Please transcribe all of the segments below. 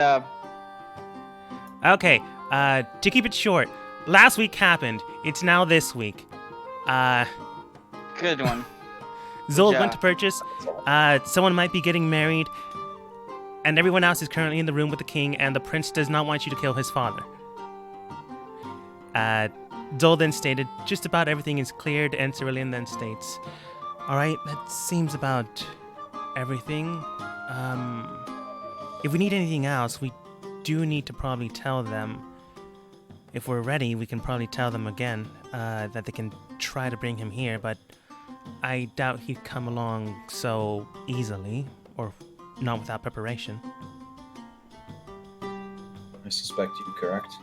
Uh, Okay, to keep it short, last week happened. It's now this week. Uh, Good one. Zold job. went to purchase. Someone might be getting married, and everyone else is currently in the room with the king, and the prince does not want you to kill his father. Zold then stated, just about everything is cleared, and Cerulean then states, alright, that seems about everything. If we need anything else, we do need to probably tell them. If we're ready, we can probably tell them again that they can try to bring him here, but I doubt he'd come along so easily, or not without preparation. I suspect you're correct.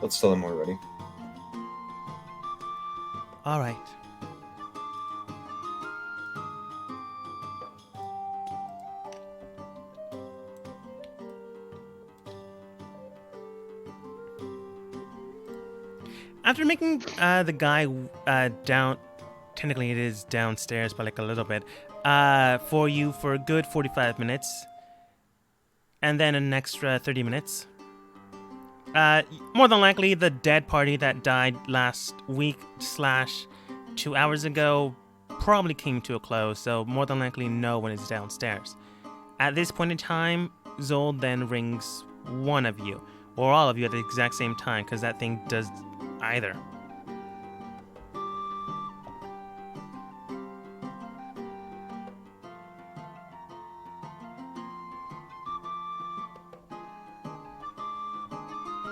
Let's tell them we're ready. All right. After making the guy down, technically it is downstairs, but like a little bit, for you for a good 45 minutes, and then an extra 30 minutes. More than likely, the dead party that died last week / 2 hours ago probably came to a close, so more than likely no one is downstairs. At this point in time, Zold then rings one of you, or all of you at the exact same time, because that thing does either.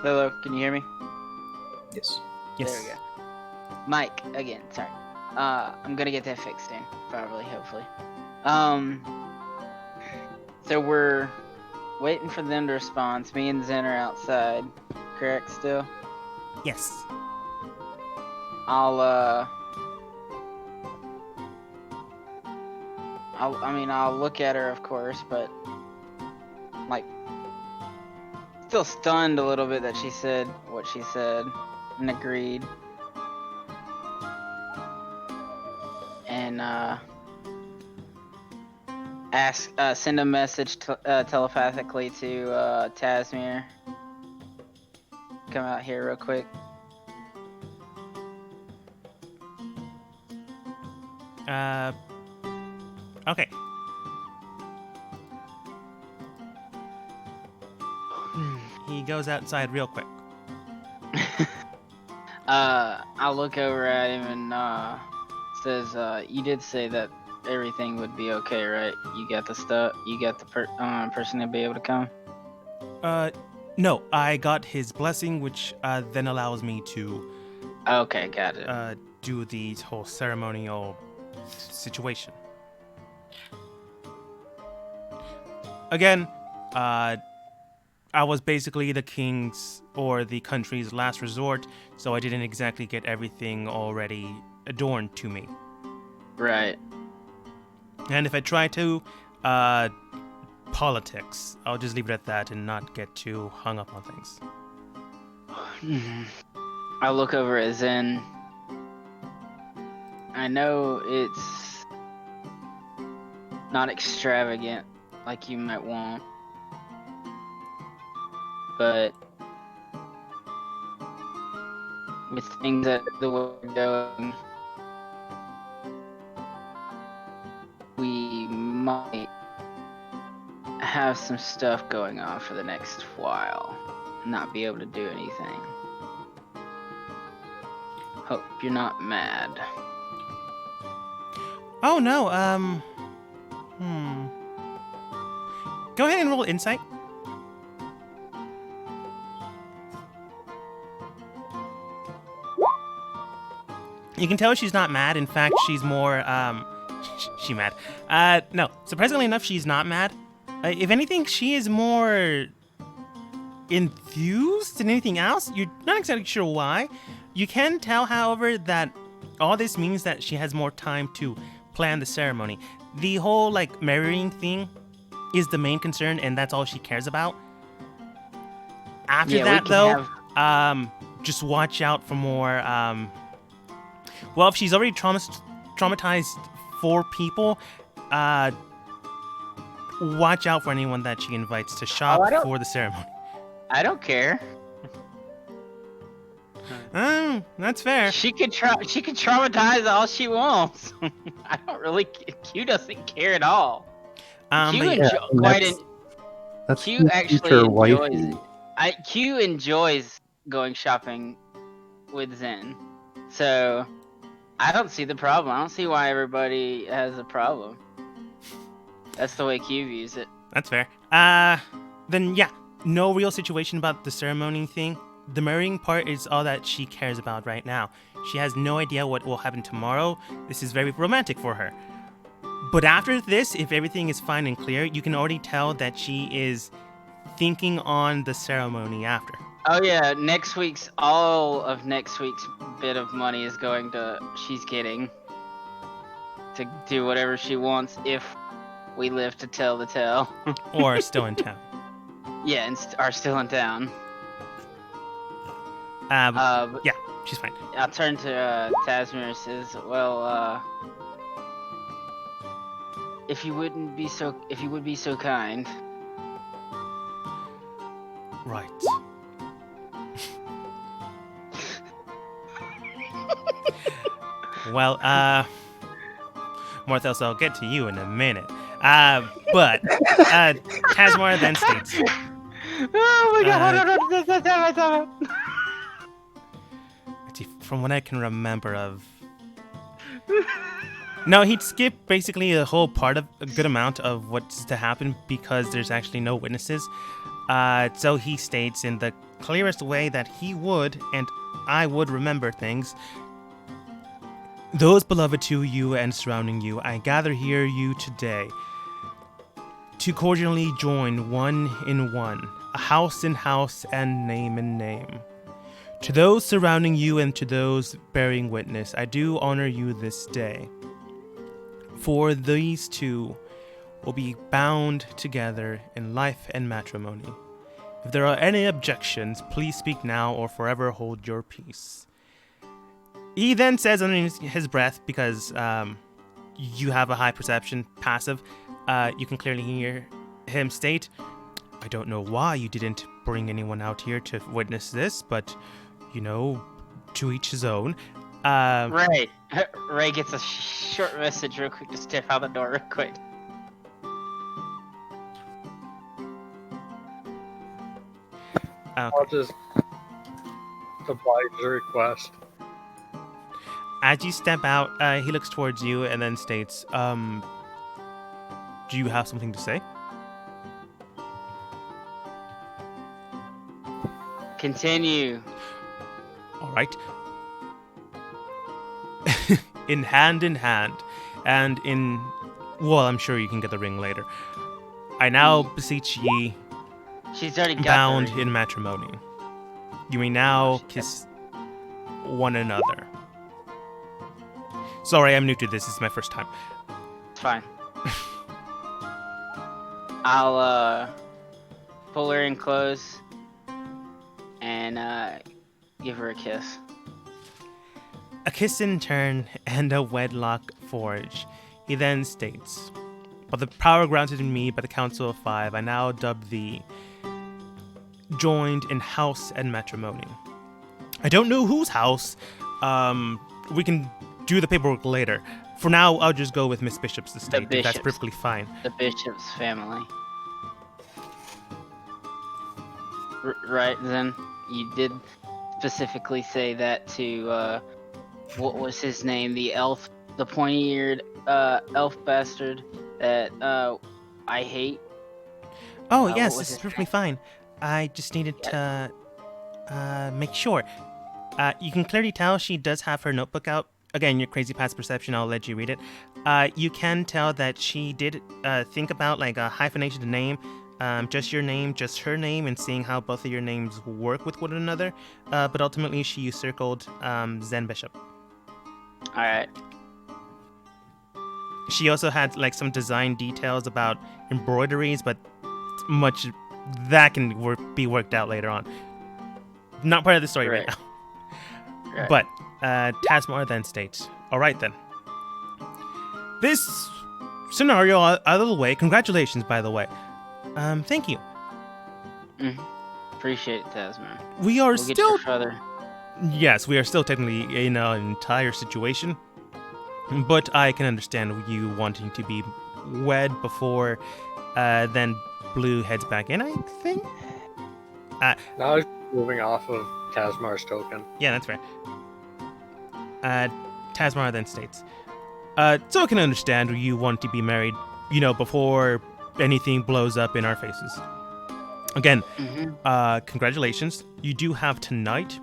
Hello, can you hear me? Yes. Yes. There we go. Mike, again, sorry. I'm gonna get that fixed soon, probably, hopefully. So we're waiting for them to respond. Me and Zen are outside, correct still? Yes. I'll look at her, of course, but, like, still stunned a little bit that she said what she said and agreed. And, send a message telepathically to, Tasmir. Come out here real quick. Okay. He goes outside real quick. I'll look over at him and, says, you did say that everything would be okay, right? You got the stuff, you got the person to be able to come? No, I got his blessing, which then allows me to Okay, got it. do the whole ceremonial situation. Again, I was basically the king's or the country's last resort, so I didn't exactly get everything already adorned to me. Right. And if I try to, politics, I'll just leave it at that and not get too hung up on things. I look over at Zen. I know it's not extravagant like you might want, but with things that the way we're going, we might have some stuff going on for the next while. Not be able to do anything. Hope you're not mad. Oh no, Go ahead and roll insight. You can tell she's not mad. In fact, she's more, she mad. No, surprisingly enough, she's not mad. If anything, she is more enthused than anything else. You're not exactly sure why. You can tell, however, that all this means that she has more time to plan the ceremony. The whole, like, marrying thing is the main concern, and that's all she cares about. After that, though, just watch out for more, Well, if she's already traumatized 4 people, watch out for anyone that she invites to shop for the ceremony. I don't care. That's fair. She can traumatize all she wants. I don't really. Q doesn't care at all. Q That's Q actually future enjoys wifey. it. Q enjoys going shopping with Zen, so I don't see the problem. I don't see why everybody has a problem. That's the way Q views it. That's fair. Then yeah, no real situation about the ceremony thing. The marrying part is all that she cares about right now. She has no idea what will happen tomorrow. This is very romantic for her. But after this, if everything is fine and clear, you can already tell that she is thinking on the ceremony after. Oh yeah, all of next week's bit of money is she's getting to do whatever she wants if we live to tell the tale. Or still in town. Yeah, and are still in town. Yeah, she's fine. I'll turn to Tasmir and says, well, if you would be so kind. Right. Well, Morthos, I'll get to you in a minute. But Tasmar then states. Oh my god, hold on. From what I can remember of... No, he'd skip basically a good amount of what's to happen because there's actually no witnesses. So he states in the clearest way that he would, and I would remember things. Those beloved to you and surrounding you, I gather here you today to cordially join one in one, a house in house and name in name. To those surrounding you and to those bearing witness, I do honor you this day. For these two will be bound together in life and matrimony. If there are any objections, please speak now or forever hold your peace. He then says under his breath, because you have a high perception passive, you can clearly hear him state, I don't know why you didn't bring anyone out here to witness this, but, to each his own. Ray gets a short message real quick to step out the door real quick. I'll just oblige the request. As you step out, he looks towards you and then states, do you have something to say? Continue. All right. in hand, and I'm sure you can get the ring later. I now beseech ye, she's already got bound the ring. in matrimony. You may now kiss one another. Sorry, I'm new to this. This is my first time. It's fine. I'll pull her in close and give her a kiss. A kiss in turn and a wedlock forge. He then states, by the power granted in me by the Council of Five, I now dub thee joined in house and matrimony. I don't know whose house. We can do the paperwork later. For now, I'll just go with Miss Bishop's estate. If that's perfectly fine. The Bishop's family. Right, then you did specifically say that to what was his name? The elf, the pointy-eared elf bastard that I hate. Oh yes, this is perfectly fine. I just needed to make sure. You can clearly tell she does have her notebook out. Again, your crazy past perception, I'll let you read it. You can tell that she did think about like a hyphenated name, just your name, just her name, and seeing how both of your names work with one another. But ultimately, she circled Zen Bishop. All right. She also had like some design details about embroideries, but much that can be worked out later on. Not part of the story right now. Right. But Tasmar then states, "All right then. This scenario out of the way. Congratulations, by the way. Thank you. Appreciate it, Tasman. We are We'll get still your father. Yes, we are still technically in an entire situation, but I can understand you wanting to be wed before then Blue heads back in, I think? Now he's moving off of Tasmar's token. Yeah, that's fair. Tasmar then states, so I can understand you want to be married, before anything blows up in our faces. Again, congratulations. You do have tonight.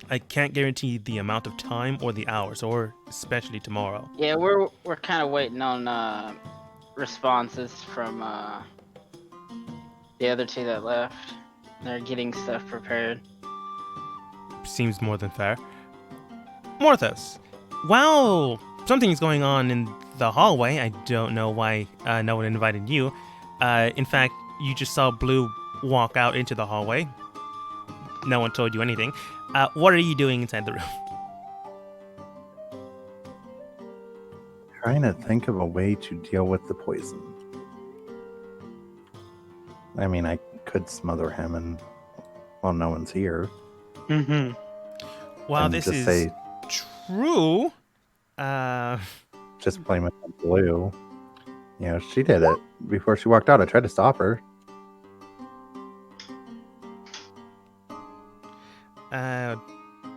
I can't guarantee the amount of time or the hours, or especially tomorrow. Yeah, we're kind of waiting on responses from the other two that left. They're getting stuff prepared. Seems more than fair. Morthos, while something's going on in the hallway, I don't know why no one invited you. In fact, you just saw Blue walk out into the hallway. No one told you anything. What are you doing inside the room? Trying to think of a way to deal with the poison. I mean, I could smother him and while no one's here. Mm-hmm. While and this just is say, true, just blame it on Blue. She did it before she walked out. I tried to stop her.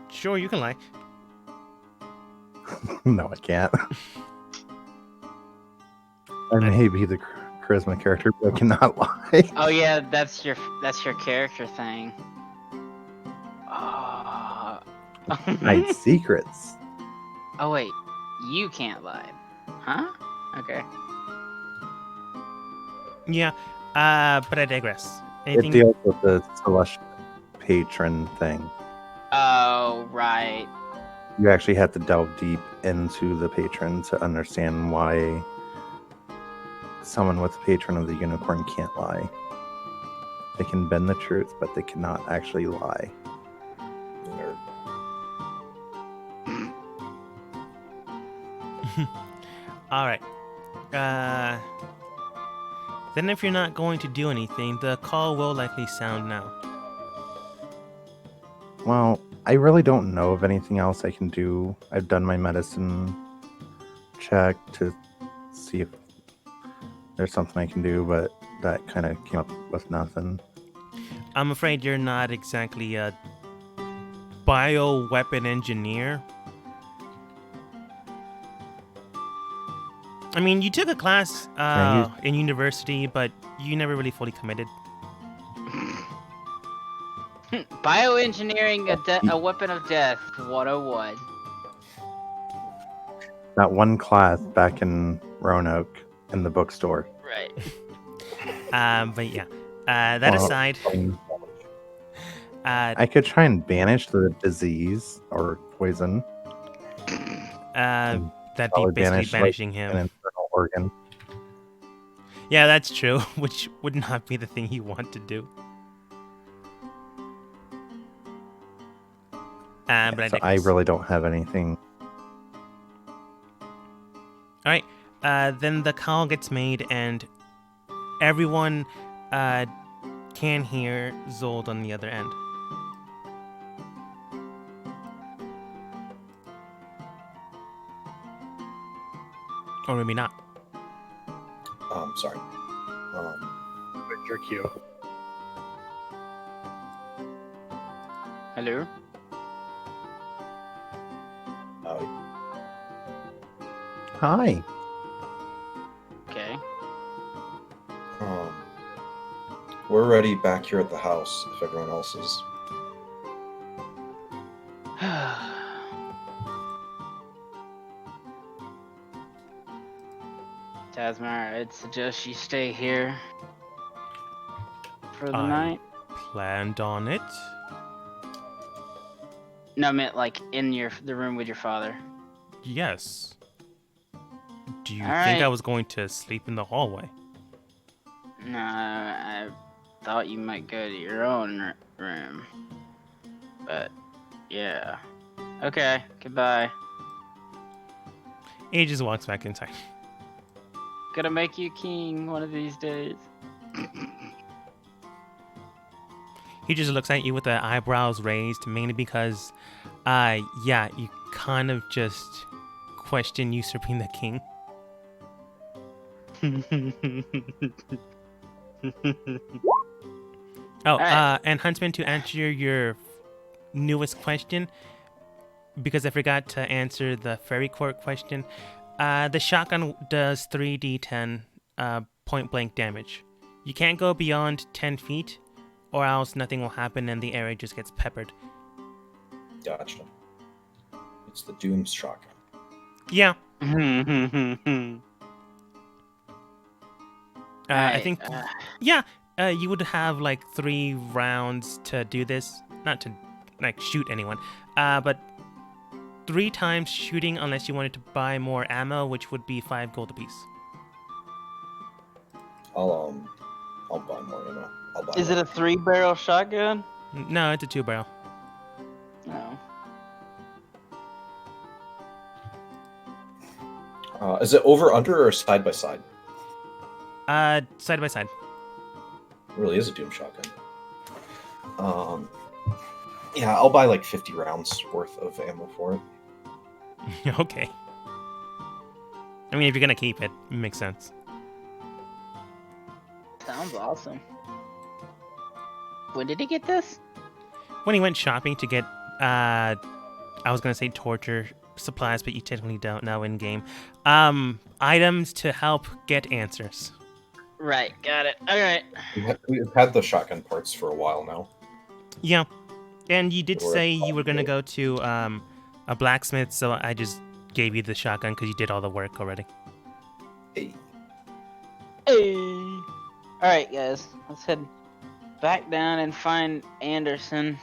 Sure, you can lie. No, I can't. I may be the charisma character, but I cannot lie. Oh yeah, that's your character thing. Night secrets. Oh wait, you can't lie, huh? Okay. Yeah, but I digress. It deals with the celestial patron thing. Oh right. You actually have to delve deep into the patron to understand why someone with the patron of the unicorn can't lie. They can bend the truth, but they cannot actually lie. Nerd. All right. Then if you're not going to do anything, the call will likely sound now. Well, I really don't know of anything else I can do. I've done my medicine check to see if there's something I can do, but that kind of came up with nothing. I'm afraid you're not exactly a bioweapon engineer. I mean, you took a class in university, but you never really fully committed. Bioengineering, a weapon of death, 101. That one class back in Roanoke in the bookstore. Right. But yeah, that aside, I could try and banish the disease or poison. that'd be Probably basically banish, banishing an him. internal organ. Yeah, that's true, which would not be the thing you want to do. But So I really don't have anything. All right. Then the call gets made, and everyone can hear Zold on the other end. Or maybe not. Sorry. Your cue. Hello? Hi. Okay. We're ready back here at the house if everyone else is. Tasmar, I'd suggest you stay here for the I- night. Planned on it. No, I meant like in the room with your father. Yes. Do you All think I right. was going to sleep in the hallway? No, I thought you might go to your own room. But, yeah. Okay, goodbye. He just walks back inside. Gonna make you king one of these days. He just looks at you with the eyebrows raised, mainly because, yeah, you kind of just question usurping the king. Oh, Alright. and Huntsman, to answer your newest question, because I forgot to answer the fairy court question, the shotgun does 3d10 point blank damage. You can't go beyond 10 feet, or else nothing will happen and the area just gets peppered. Gotcha. It's the Doom shotgun. Yeah, Alright, I think, yeah, you would have like 3 rounds to do this. Not to, like, shoot anyone, but 3 times shooting unless you wanted to buy more ammo, which would be 5 gold apiece. I'll buy more ammo. I'll buy is it a 3-barrel shotgun? No, it's a 2-barrel. No. Is it over, under, or side by side? Side by side. It really is a Doom shotgun. Yeah, I'll buy like 50 rounds worth of ammo for it. Okay. I mean, if you're gonna keep it, it makes sense. Sounds awesome. When did he get this? When he went shopping to get, I was gonna say torture supplies, but you technically don't know in game. Items to help get answers. Right, got it. Alright. We've had the shotgun parts for a while now. Yeah, and you did Or- say you were gonna go to a blacksmith, so I just gave you the shotgun because you did all the work already. Hey, Hey. Alright, guys. Let's head back down and find Anderson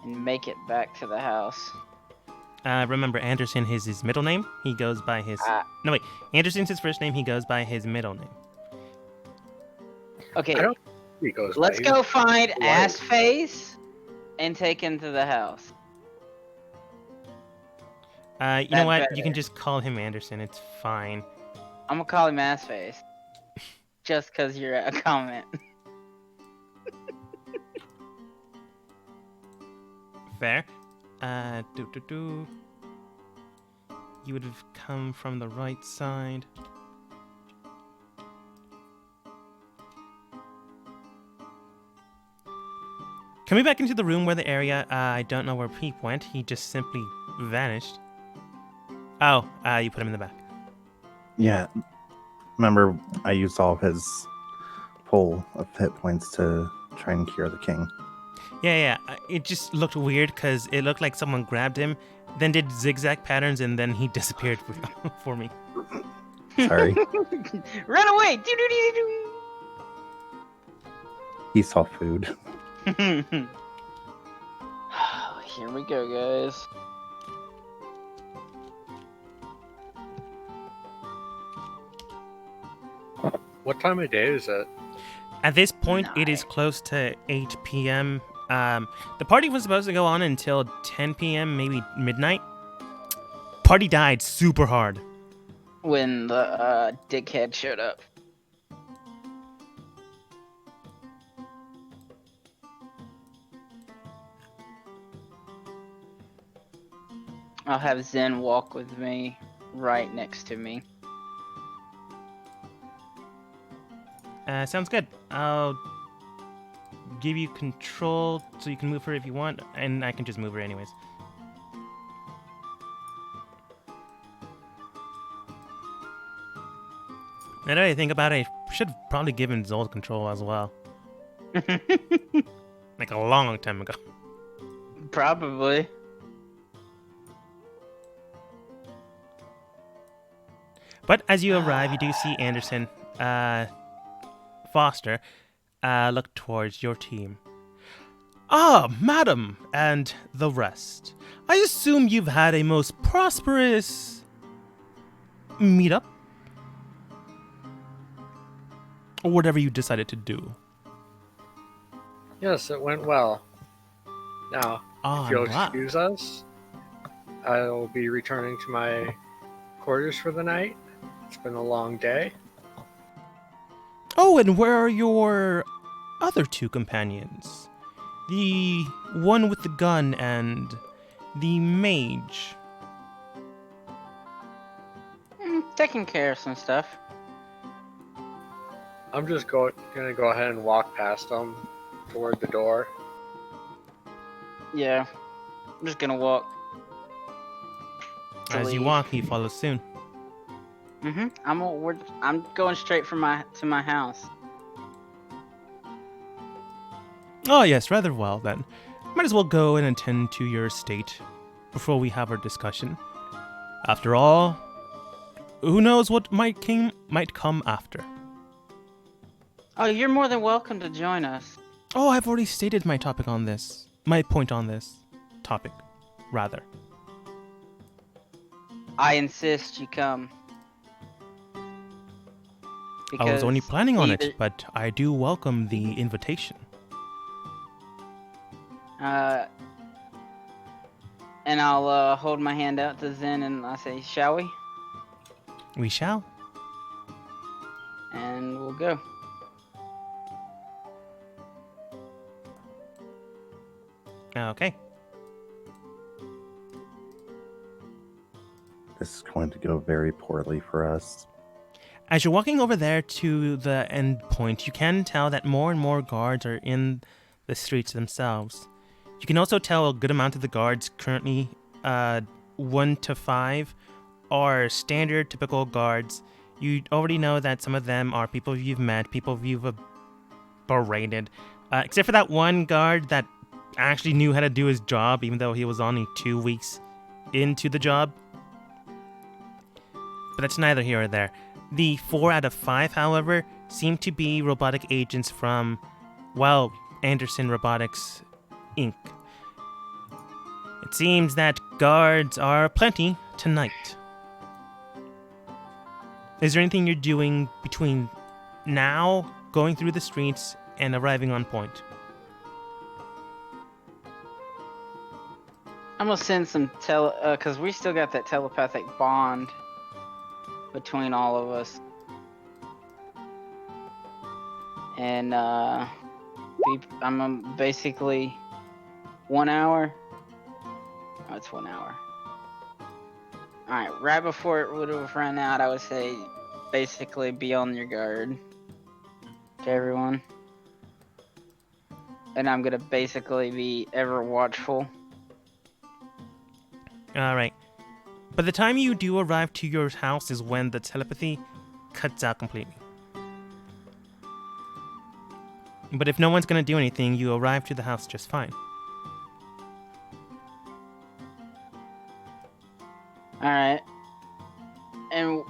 and make it back to the house. Remember, Anderson is his middle name. He goes by his. No, wait. Anderson's his first name. He goes by his middle name. Okay, I don't think he goes. let's by- go find Why? Ass Face and take him to the house. You know That what? better. You can just call him Anderson. It's fine. I'm gonna call him Ass Face. Just because you're a comment. Fair. You would have come from the right side. Coming back into the room where the area, I don't know where Peep went. He just simply vanished. Oh, you put him in the back. Yeah. Remember, I used all of his pull of hit points to try and cure the king. Yeah. It just looked weird because it looked like someone grabbed him, then did zigzag patterns, and then he disappeared for me. Sorry. Run away! Doo-doo-doo-doo-doo. He saw food. Here we go, guys. What time of day is it? At this point, it is Nice. close to 8 p.m. The party was supposed to go on until 10 p.m., maybe midnight. Party died super hard. When the dickhead showed up. I'll have Zen walk with me right next to me. Sounds good. I'll give you control so you can move her if you want, and I can just move her anyways. Now that I think about it, I should have probably given Zold control as well. Like a long time ago. Probably. But as you arrive, you do see Anderson, Foster, look towards your team. Ah, madam, and the rest. I assume you've had a most prosperous meetup? Or whatever you decided to do. Yes, it went well. Now, Ah, if you'll wow. excuse us, I'll be returning to my quarters for the night. It's been a long day. Oh, and where are your other two companions? The one with the gun and the mage. Taking care of some stuff. I'm just gonna go ahead and walk past them toward the door. Yeah. I'm just gonna walk. to As you leave. walk, he follows soon. I'm going straight to my house. Oh, yes, rather well then. Might as well go and attend to your estate before we have our discussion. After all, who knows what might come after. Oh, you're more than welcome to join us. Oh, I've already stated my topic on this. My point on this topic, rather. I insist you come. I was only planning on either- it, but I do welcome the invitation. And I'll hold my hand out to Zen and I say, shall we? We shall. And we'll go. Okay. This is going to go very poorly for us. As you're walking over there to the end point, you can tell that more and more guards are in the streets themselves. You can also tell a good amount of the guards currently, 1 to 5, are standard, typical guards. You already know that some of them are people you've met, people you've berated. Except for that one guard that actually knew how to do his job, even though he was only 2 weeks into the job. But that's neither here or there. The 4 out of 5, however, seem to be robotic agents from, well, Anderson Robotics, Inc. It seems that guards are plenty tonight. Is there anything you're doing between now, going through the streets, and arriving on point? I'm gonna send some cause we still got that telepathic bond between all of us. And I'm basically 1 hour. Oh, it's 1 hour. Alright, right before it would have run out, I would say basically be on your guard to everyone. And I'm gonna basically be ever watchful. Alright. By the time you do arrive to your house is when the telepathy cuts out completely. But if no one's gonna do anything, you arrive to the house just fine. Alright. And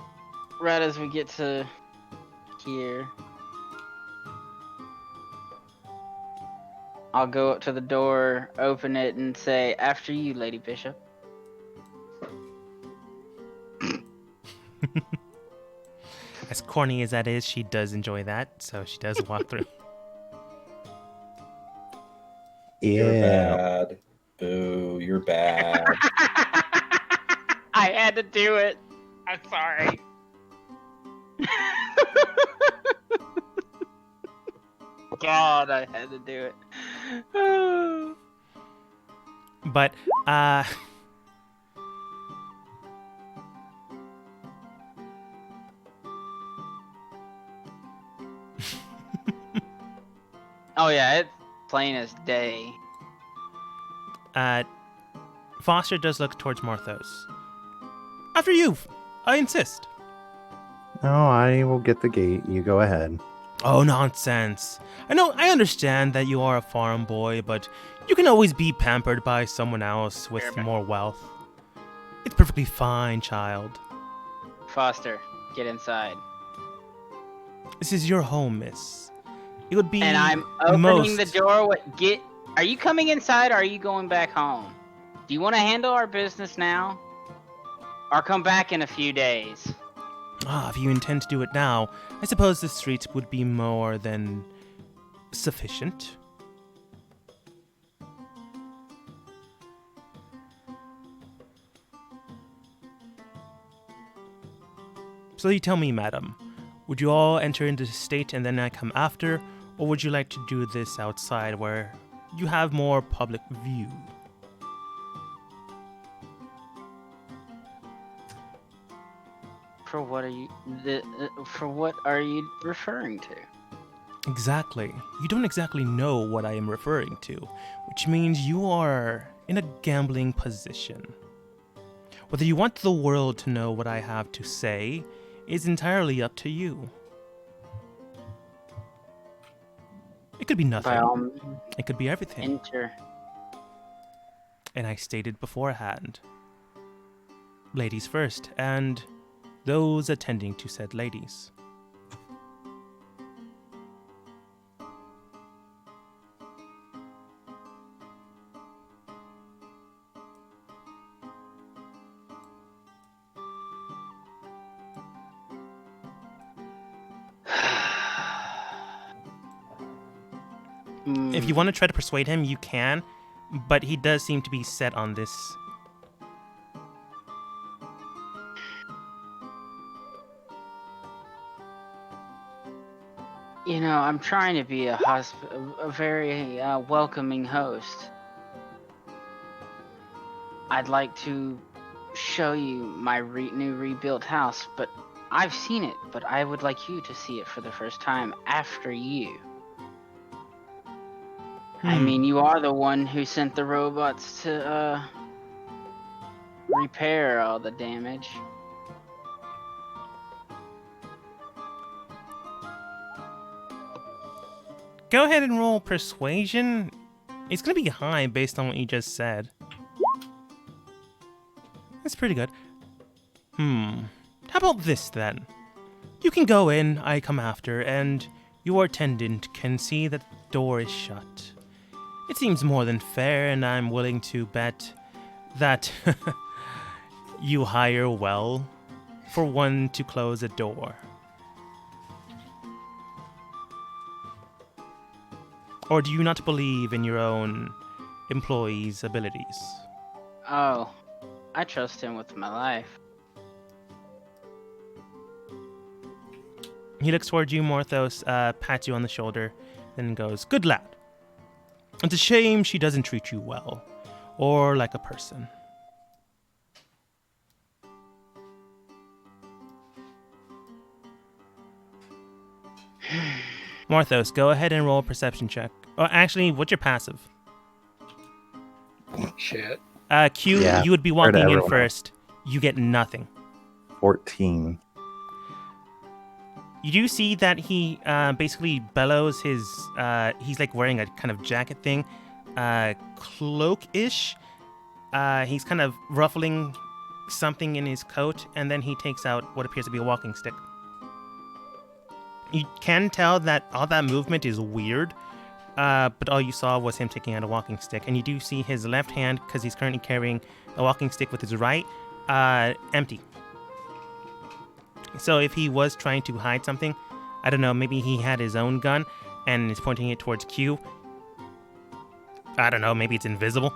right as we get to here, I'll go up to the door, open it, and say, after you, Lady Bishop. As corny as that is, she does enjoy that, so she does walk through. You're Yeah. bad. Boo, you're bad. I had to do it. I'm sorry. God, I had to do it. But, Oh yeah, it's plain as day. Foster does look towards Marthos. After you! I insist. No, I will get the gate. You go ahead. Oh, nonsense. I understand that you are a farm boy, but you can always be pampered by someone else with more wealth. It's perfectly fine, child. Foster, get inside. This is your home, miss. It would be And I'm opening most... the door. Are you coming inside or are you going back home? Do you want to handle our business now? Or come back in a few days? If you intend to do it now, I suppose the streets would be more than sufficient. So you tell me, madam, would you all enter into the state and then I come after, or would you like to do this outside where you have more public view? For what are you referring to? Exactly. You don't exactly know what I am referring to, which means you are in a gambling position. Whether you want the world to know what I have to say is entirely up to you. It could be nothing. It could be everything. Enter. And I stated beforehand. Ladies first, and those attending to said ladies. If you want to try to persuade him, you can, but he does seem to be set on this. You know, I'm trying to be a very welcoming host. I'd like to show you my new rebuilt house, but I've seen it, but I would like you to see it for the first time after you. I mean, you are the one who sent the robots to repair all the damage. Go ahead and roll persuasion. It's going to be high based on what you just said. That's pretty good. How about this then? You can go in, I come after, and your attendant can see that the door is shut. It seems more than fair, and I'm willing to bet that you hire well for one to close a door. Or do you not believe in your own employees' abilities? Oh, I trust him with my life. He looks towards you, Morthos, pats you on the shoulder, then goes, "Good lad. It's a shame she doesn't treat you well, or like a person." Morthos, go ahead and roll a perception check. Oh, actually, what's your passive? Shit. Q, Yeah, you would be fair to walking in everyone first. You get nothing. 14. You do see that he basically bellows his, he's like wearing a kind of jacket thing, cloak-ish. He's kind of ruffling something in his coat, and then he takes out what appears to be a walking stick. You can tell that all that movement is weird, but all you saw was him taking out a walking stick. And you do see his left hand, because he's currently carrying a walking stick with his right, empty. So if he was trying to hide something, I don't know, maybe he had his own gun and is pointing it towards Q. I don't know, maybe it's invisible.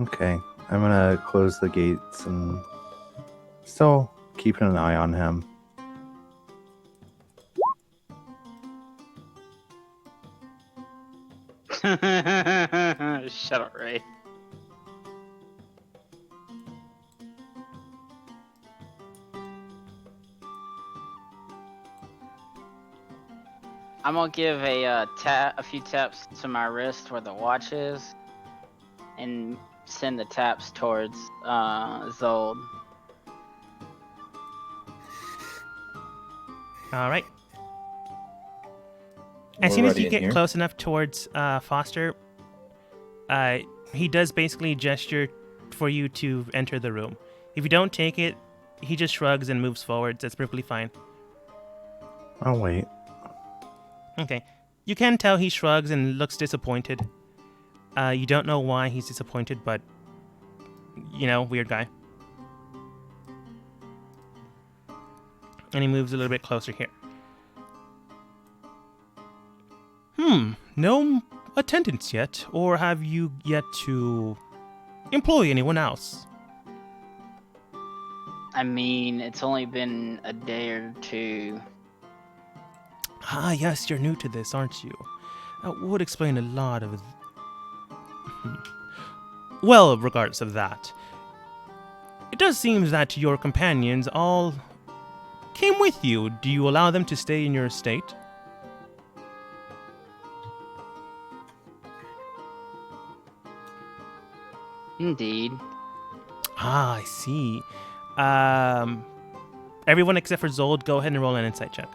Okay, I'm gonna close the gates and still keeping an eye on him. Shut up, Ray. I'm gonna give a few taps to my wrist where the watch is, and send the taps towards Zold. All right. As We're soon as ready you in get here? close enough towards Foster, he does basically gesture for you to enter the room. If you don't take it, he just shrugs and moves forward. That's perfectly fine. I'll wait. Okay. You can tell he shrugs and looks disappointed. You don't know why he's disappointed, but, you know, weird guy. And he moves a little bit closer here. No attendants yet, or have you yet to employ anyone else? I mean, it's only been a day or two. Ah, yes, you're new to this, aren't you? That would explain a lot of... Well, regardless of that, it does seem that your companions all came with you. Do you allow them to stay in your estate? Indeed. Ah, I see. Everyone except for Zold, go ahead and roll an insight check.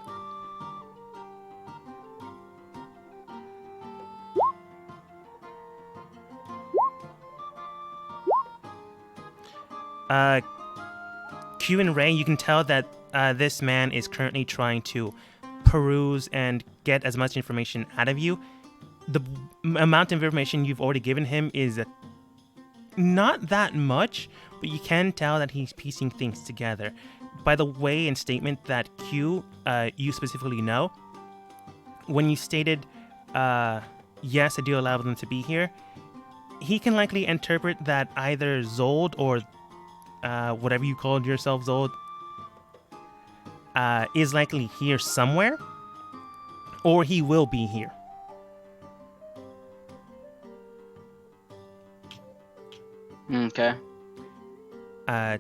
Q and Ray, you can tell that this man is currently trying to peruse and get as much information out of you. The amount of information you've already given him is not that much, but you can tell that he's piecing things together. By the way and statement that Q, you specifically know, when you stated, yes, I do allow them to be here, he can likely interpret that either Zold or whatever you called yourself, Zold, is likely here somewhere, or he will be here. Okay.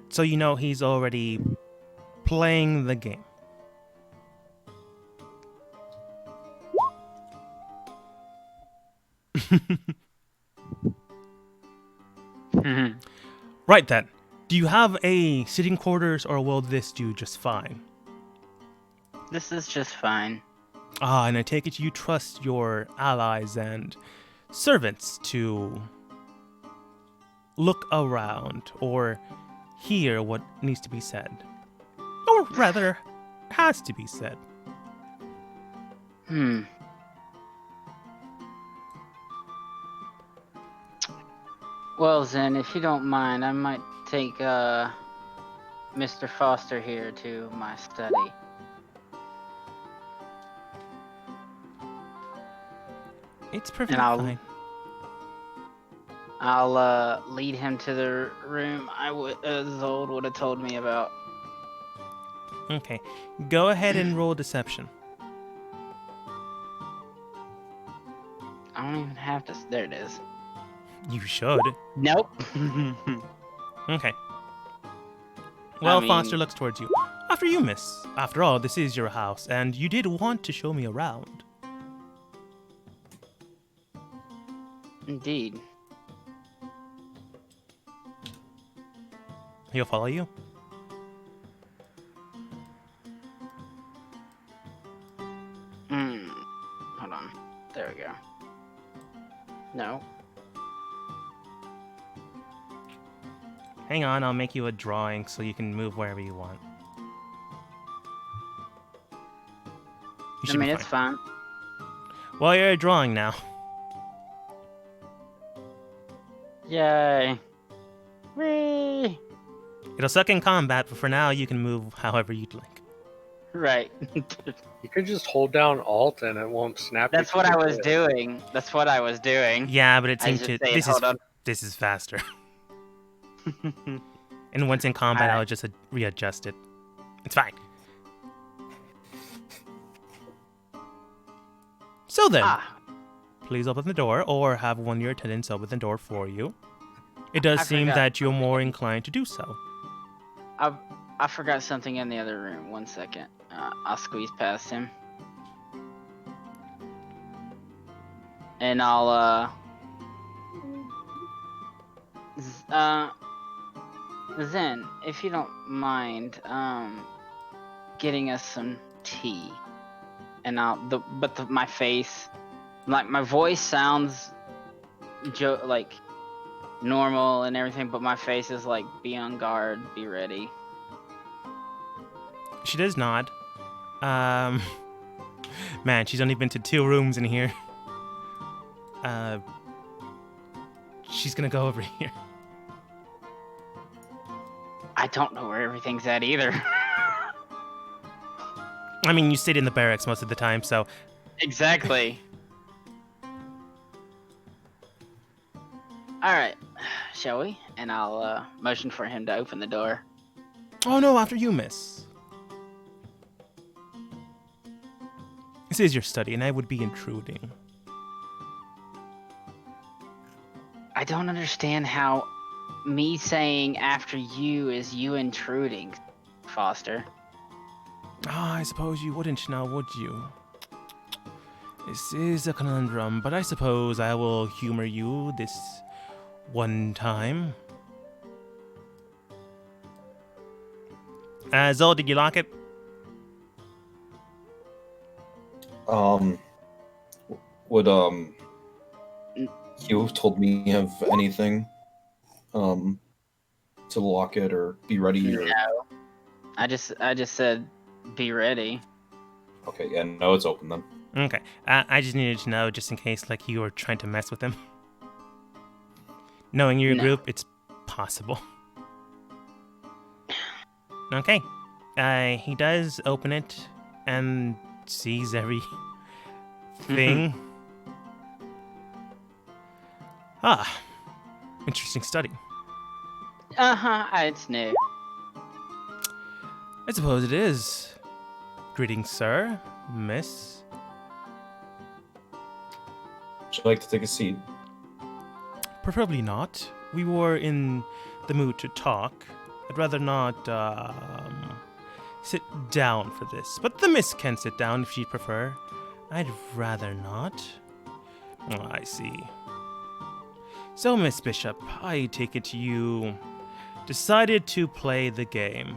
So you know he's already playing the game. Right then. Do you have a sitting quarters, or will this do just fine? This is just fine. Ah, and I take it you trust your allies and servants to look around or hear what needs to be said. Or rather, has to be said. Well, Zen, if you don't mind, I might take Mr. Foster here to my study. It's perfectly And I'll- fine. I'll lead him to the room Zold would have told me about. Okay. Go ahead and roll deception. I don't even have to. There it is. You should. Nope. Okay. Well, mean- Foster looks towards you. After you, miss. After all, this is your house, and you did want to show me around. Indeed. He'll follow you. Hold on. There we go. No. Hang on, I'll make you a drawing so you can move wherever you want. You I should mean, be it's fine. fine. Well, you're drawing now. Yay. Whee! It'll suck in combat, but for now, you can move however you'd like. Right. You could just hold down Alt and it won't snap. That's you what to I the was tail. doing. That's what I was doing. Yeah, but it I seems just to... say, hold on. This is faster. And once in combat, Alright. I'll just readjust it. It's fine. So then, please open the door, or have one of your attendants open the door for you. It does I seem forgot that you're something. more inclined to do so. I forgot something in the other room. 1 second. I'll squeeze past him. And I'll, Zen, if you don't mind, getting us some tea. And my face, like, my voice sounds like normal and everything, but my face is like, be on guard, be ready. She does nod. Man, she's only been to 2 rooms in here. She's gonna go over here. I don't know where everything's at either. I mean, you stayed in the barracks most of the time, so... Exactly. All right, shall we? And I'll motion for him to open the door. Oh no, after you, miss. This is your study, and I would be intruding. I don't understand how me saying after you is you intruding, Foster. Ah, I suppose you wouldn't now, would you? This is a conundrum, but I suppose I will humor you this one time. Zol, did you lock it? Would you have told me of anything to lock it or be ready? Or... No. I just said be ready. Okay, yeah, no, it's open then. Okay. I just needed to know, just in case, like, you were trying to mess with him. Knowing your No. group, it's possible. Okay. He does open it and sees everything. Interesting study. It's new. I suppose it is. Greetings, sir, miss. Would you like to take a seat? Preferably not. We were in the mood to talk. I'd rather not sit down for this, but the miss can sit down if she'd prefer. I'd rather not. Oh, I see. So, Miss Bishop, I take it you decided to play the game.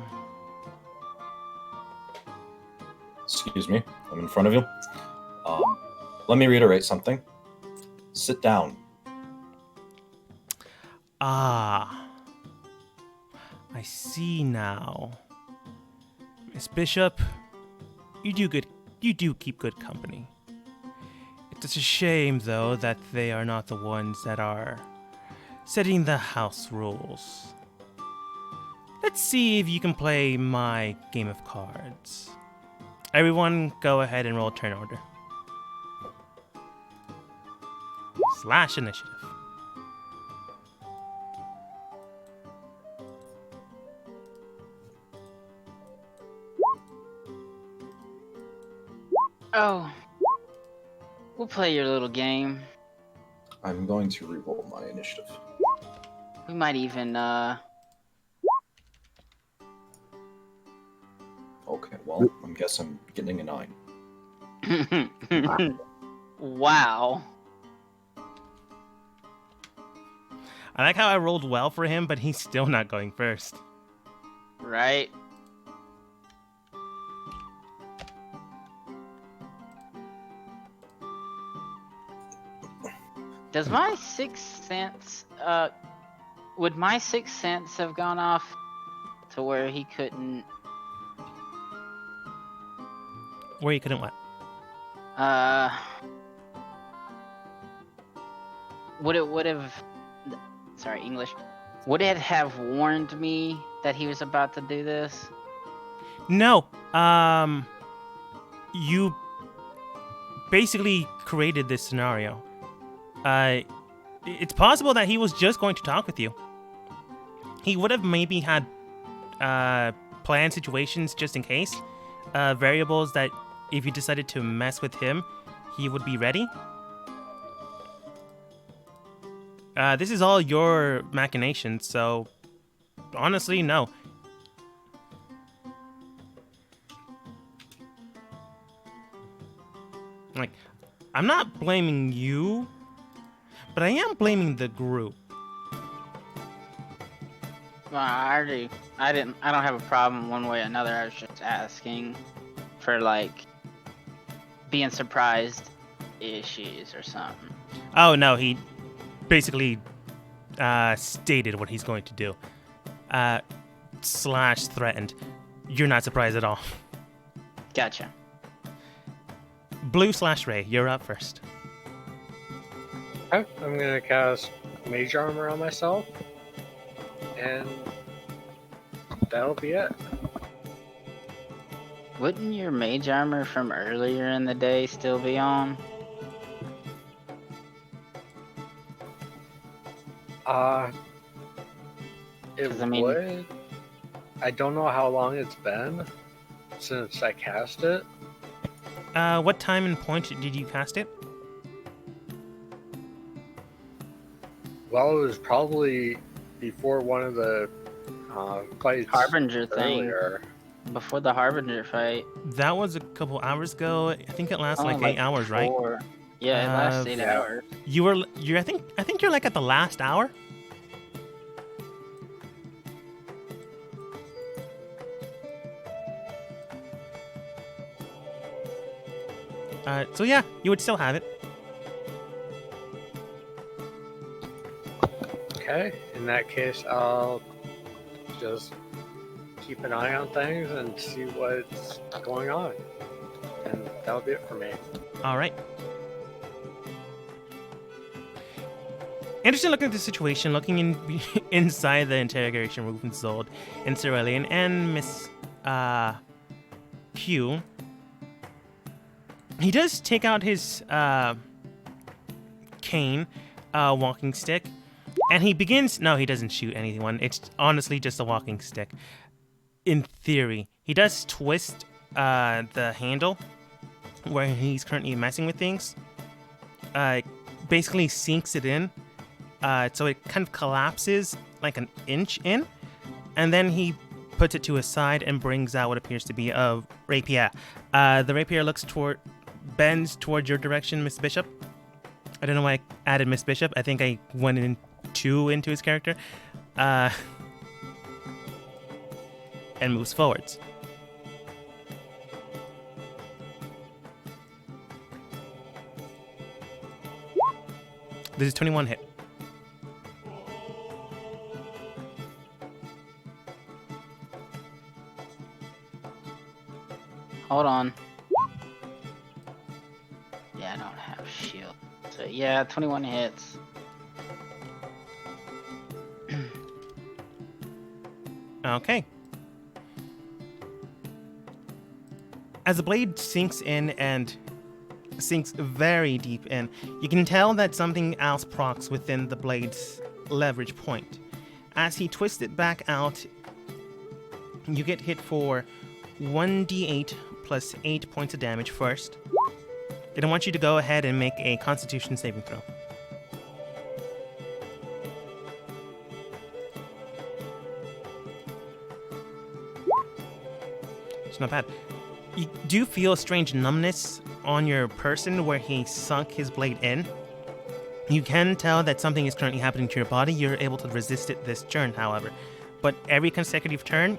Excuse me, I'm in front of you. Let me reiterate something. Sit down. Ah, I see now. Miss Bishop, you do keep good company. It's a shame, though, that they are not the ones that are setting the house rules. Let's see if you can play my game of cards. Everyone, go ahead and roll turn order. / initiative. Oh, we'll play your little game. I'm going to reroll my initiative. We might even Okay, well, I guess I'm getting a 9. Wow. I like how I rolled well for him, but he's still not going first. Right? Does my sixth sense, would my sixth sense have gone off to where he couldn't, Where you couldn't what? would have, sorry, English, would it have warned me that he was about to do this? No. You basically created this scenario. It's possible that he was just going to talk with you. He would have maybe had planned situations just in case. Variables that if you decided to mess with him, he would be ready. This is all your machinations, so honestly, no. Like, I'm not blaming you, but I am blaming the group. Well, I don't have a problem one way or another. I was just asking for, like, being surprised issues or something. Oh, no, he basically stated what he's going to do. / threatened. You're not surprised at all. Gotcha. Blue / Ray, you're up first. I'm gonna cast Mage Armor on myself, and that'll be it. Wouldn't your mage armor from earlier in the day still be on? It 'Cause, I mean- would. I don't know how long it's been since I cast it. What time and point did you cast it? Well, it was probably before one of the fights Harbinger thing. earlier. Before the Harbinger fight. That was a couple hours ago. I think it lasted Only like 8 hours, right? 4. Yeah, it lasts 8 yeah. hours. You're I think you're like at the last hour. So yeah, you would still have it. Okay, in that case, I'll just keep an eye on things and see what's going on. And that'll be it for me. All right. Interesting looking at the situation, looking inside the interrogation room with Zold and Cerulean and Miss Q. He does take out his cane, walking stick, and he begins. No, he doesn't shoot anyone. It's honestly just a walking stick. In theory, he does twist the handle where he's currently messing with things. Basically sinks it in, so it kind of collapses like an inch in, and then he puts it to his side and brings out what appears to be a rapier. The rapier bends towards your direction, Miss Bishop. I don't know why I added Miss Bishop. I think I went in too into his character. And moves forwards. This is 21 hit. Hold on. Yeah, I don't have shield. So yeah, 21 hits. Okay. As the blade sinks in and sinks very deep in, you can tell that something else procs within the blade's leverage point. As he twists it back out, you get hit for 1d8 plus 8 points of damage first. Then I want you to go ahead and make a Constitution saving throw. It's not bad. You do feel a strange numbness on your person where he sunk his blade in. You can tell that something is currently happening to your body. You're able to resist it this turn, however. But every consecutive turn,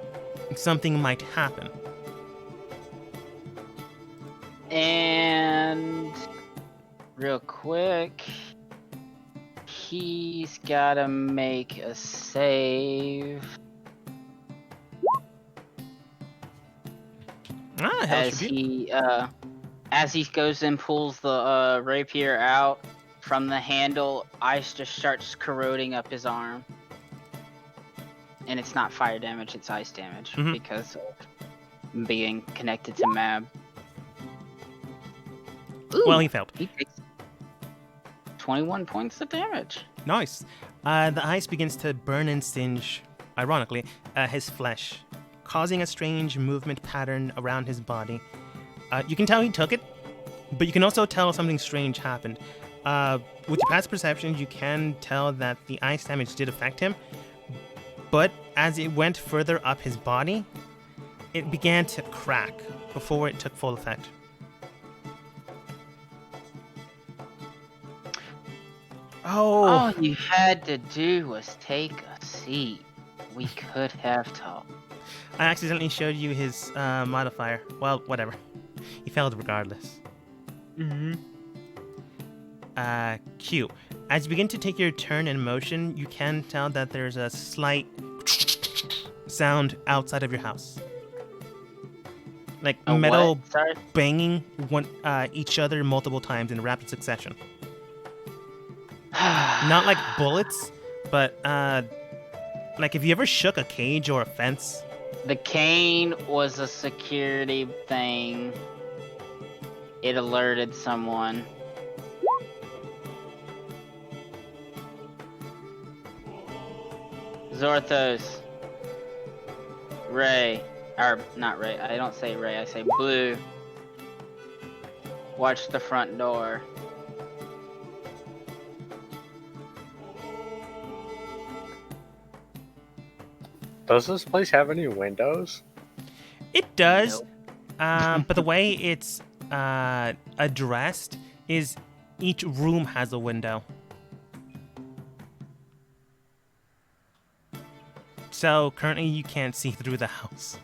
something might happen. And real quick, he's gotta make a save as he goes and pulls the rapier out from the handle. Ice just starts corroding up his arm, and it's not fire damage; it's ice damage because of being connected to Mab. Ooh, Well, he failed. He takes 21 points of damage. Nice. The ice begins to burn and singe, ironically, his flesh, causing a strange movement pattern around his body. You can tell he took it, but you can also tell something strange happened. With your past perception, you can tell that the ice damage did affect him, but as it went further up his body, it began to crack before it took full effect. All you had to do was take a seat. We could have talked. I accidentally showed you his modifier. Well, whatever. He failed regardless. Q. As you begin to take your turn in motion, you can tell that there's a slight sound outside of your house. Like A metal what? Sorry? banging each other multiple times in rapid succession. Not like bullets, but like if you ever shook a cage or a fence. The cane was a security thing. It alerted someone. Zorthos, Ray, or not Ray, I don't say Ray, I say Blue. Watch the front door. Does this place have any windows? It does, Nope. but the way it's addressed is each room has a window. So currently you can't see through the house.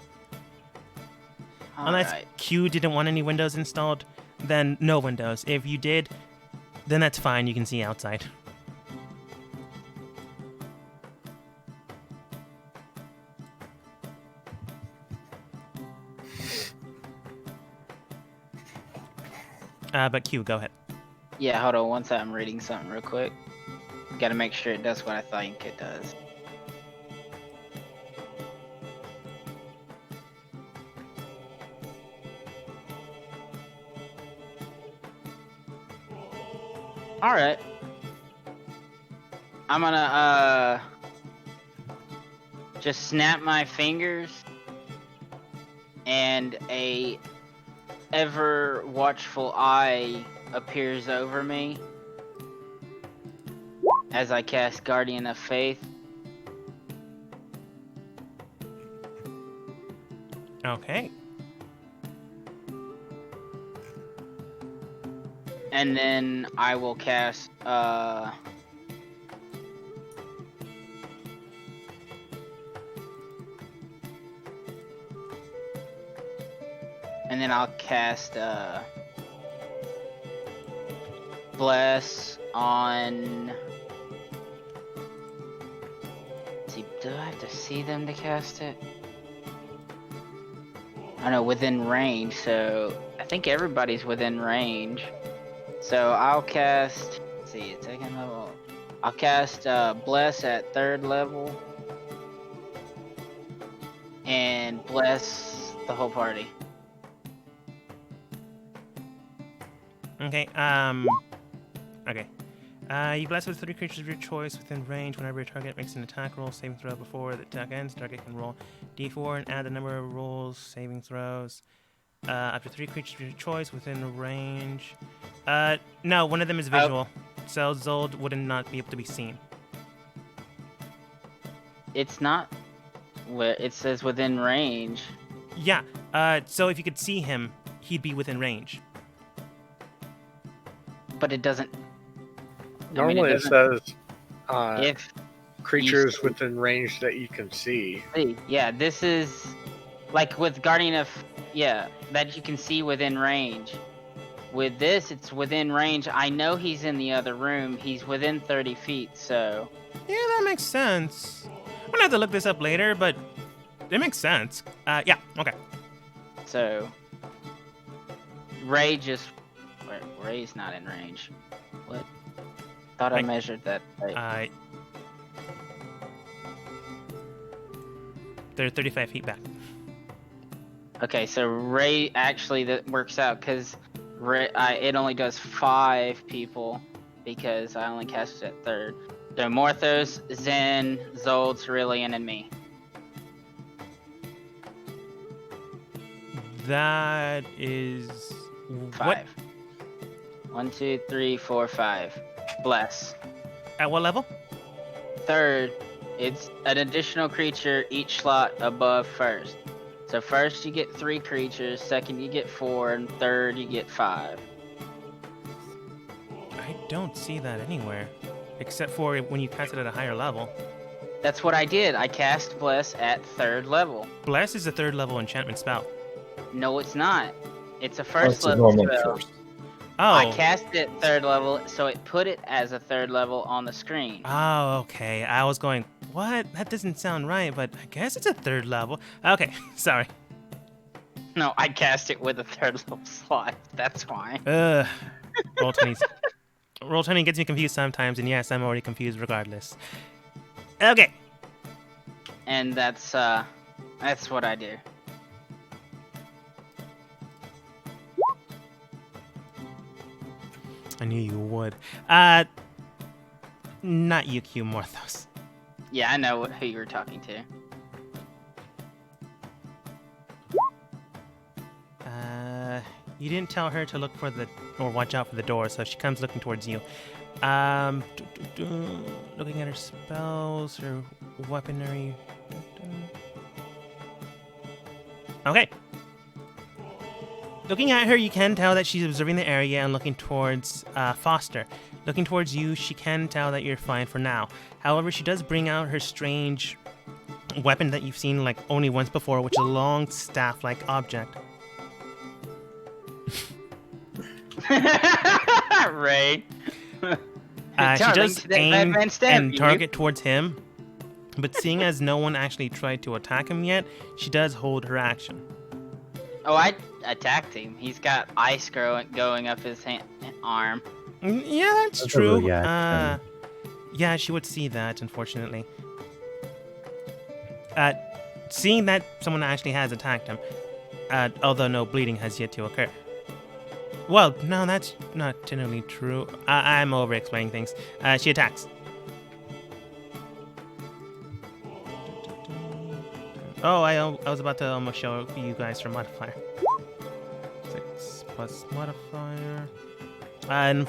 Unless Alright. Q didn't want any windows installed, then no windows. If you did, then that's fine. You can see outside. But Q, go ahead. Yeah, hold on one second, I'm reading something real quick. Gotta make sure it does what I think it does. Alright. I'm gonna just snap my fingers and a ever watchful eye appears over me as I cast Guardian of Faith. Okay. And then I will cast and then I'll cast Bless on. See, do I have to see them to cast it? I know, within range, so I think everybody's within range. So I'll cast, let's see, second level. I'll cast Bless at 3rd level. And bless the whole party. Okay. Okay. You bless with 3 creatures of your choice within range. Whenever your target makes an attack roll saving throw before the attack ends, the target can roll d4 and add the number of rolls saving throws. Up to 3 creatures of your choice within range. No, one of them is visual, so Zold would not be able to be seen. It's not where it says within range. Yeah. So if you could see him, he'd be within range. But it doesn't. Normally it doesn't- says If creatures within range that you can see. yeah, this is like with Guardian of that you can see within range. With this, it's within range. I know he's in the other room. He's within 30 feet, so Yeah, that makes sense. I'm gonna have to look this up later, but it makes sense. Yeah, okay. Ray just. Wait, Ray's not in range. What? Thought I Right. measured that. Right. They're 35 feet back. Okay, so Ray actually that works out because it only does 5 people because I only cast it at 3rd. So Morthos, Zen, Zold, Cerulean, and me. That is 5. what? 1, 2, 3, 4, 5. Bless. At what level? 3rd, it's an additional creature each slot above 1st. So 1st you get 3 creatures, 2nd you get 4, and 3rd you get 5. I don't see that anywhere, except for when you cast it at a higher level. That's what I did. I cast Bless at 3rd level. Bless is a 3rd level enchantment spell. No, it's not. It's a That's first a level normal spell. first. Oh. I cast it 3rd level, so it put it as a 3rd level on the screen. Oh, okay. I was going, what? That doesn't sound right, but I guess it's a 3rd level. Okay, sorry. No, I cast it with a 3rd level slot. That's why. Roll 20s. Roll 20 gets me confused sometimes, and yes, I'm already confused regardless. Okay. And that's what I do. I knew you would. Not you, Q Morthos. Yeah, I know who you were talking to. You didn't tell her to look for or watch out for the door, so she comes looking towards you. Looking at her spells, her weaponry. Okay. Looking at her, you can tell that she's observing the area and looking towards Foster. Looking towards you, she can tell that you're fine for now. However, she does bring out her strange weapon that you've seen like only once before, which is a long staff-like object. Ray. She does aim and you. target towards him, but seeing as no one actually tried to attack him yet, she does hold her action. Oh, I attacked him. He's got ice going up his arm. Yeah, that's That's a true. reaction. Yeah, she would see that, unfortunately. Seeing that someone actually has attacked him, although no bleeding has yet to occur. Well, no, that's not generally true. I'm over-explaining things. She attacks. Oh, I was about to almost show you guys her modifier. 6 plus modifier. And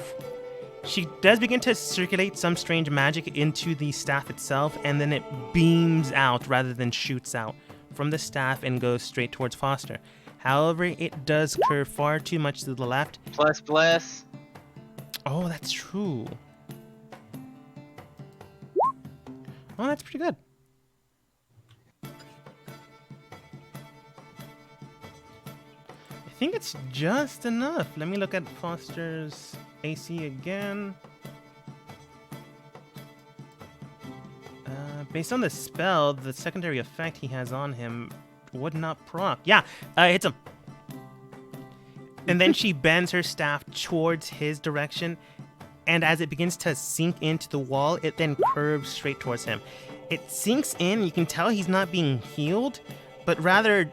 she does begin to circulate some strange magic into the staff itself, and then it beams out rather than shoots out from the staff and goes straight towards Foster. However, it does curve far too much to the left. Plus bless. Oh, that's true. Oh, that's pretty good. I think it's just enough. Let me look at Foster's AC again. Based on the spell, the secondary effect he has on him would not proc. Yeah, hits him. And then she bends her staff towards his direction, and as it begins to sink into the wall, it then curves straight towards him. It sinks in, you can tell he's not being healed, but rather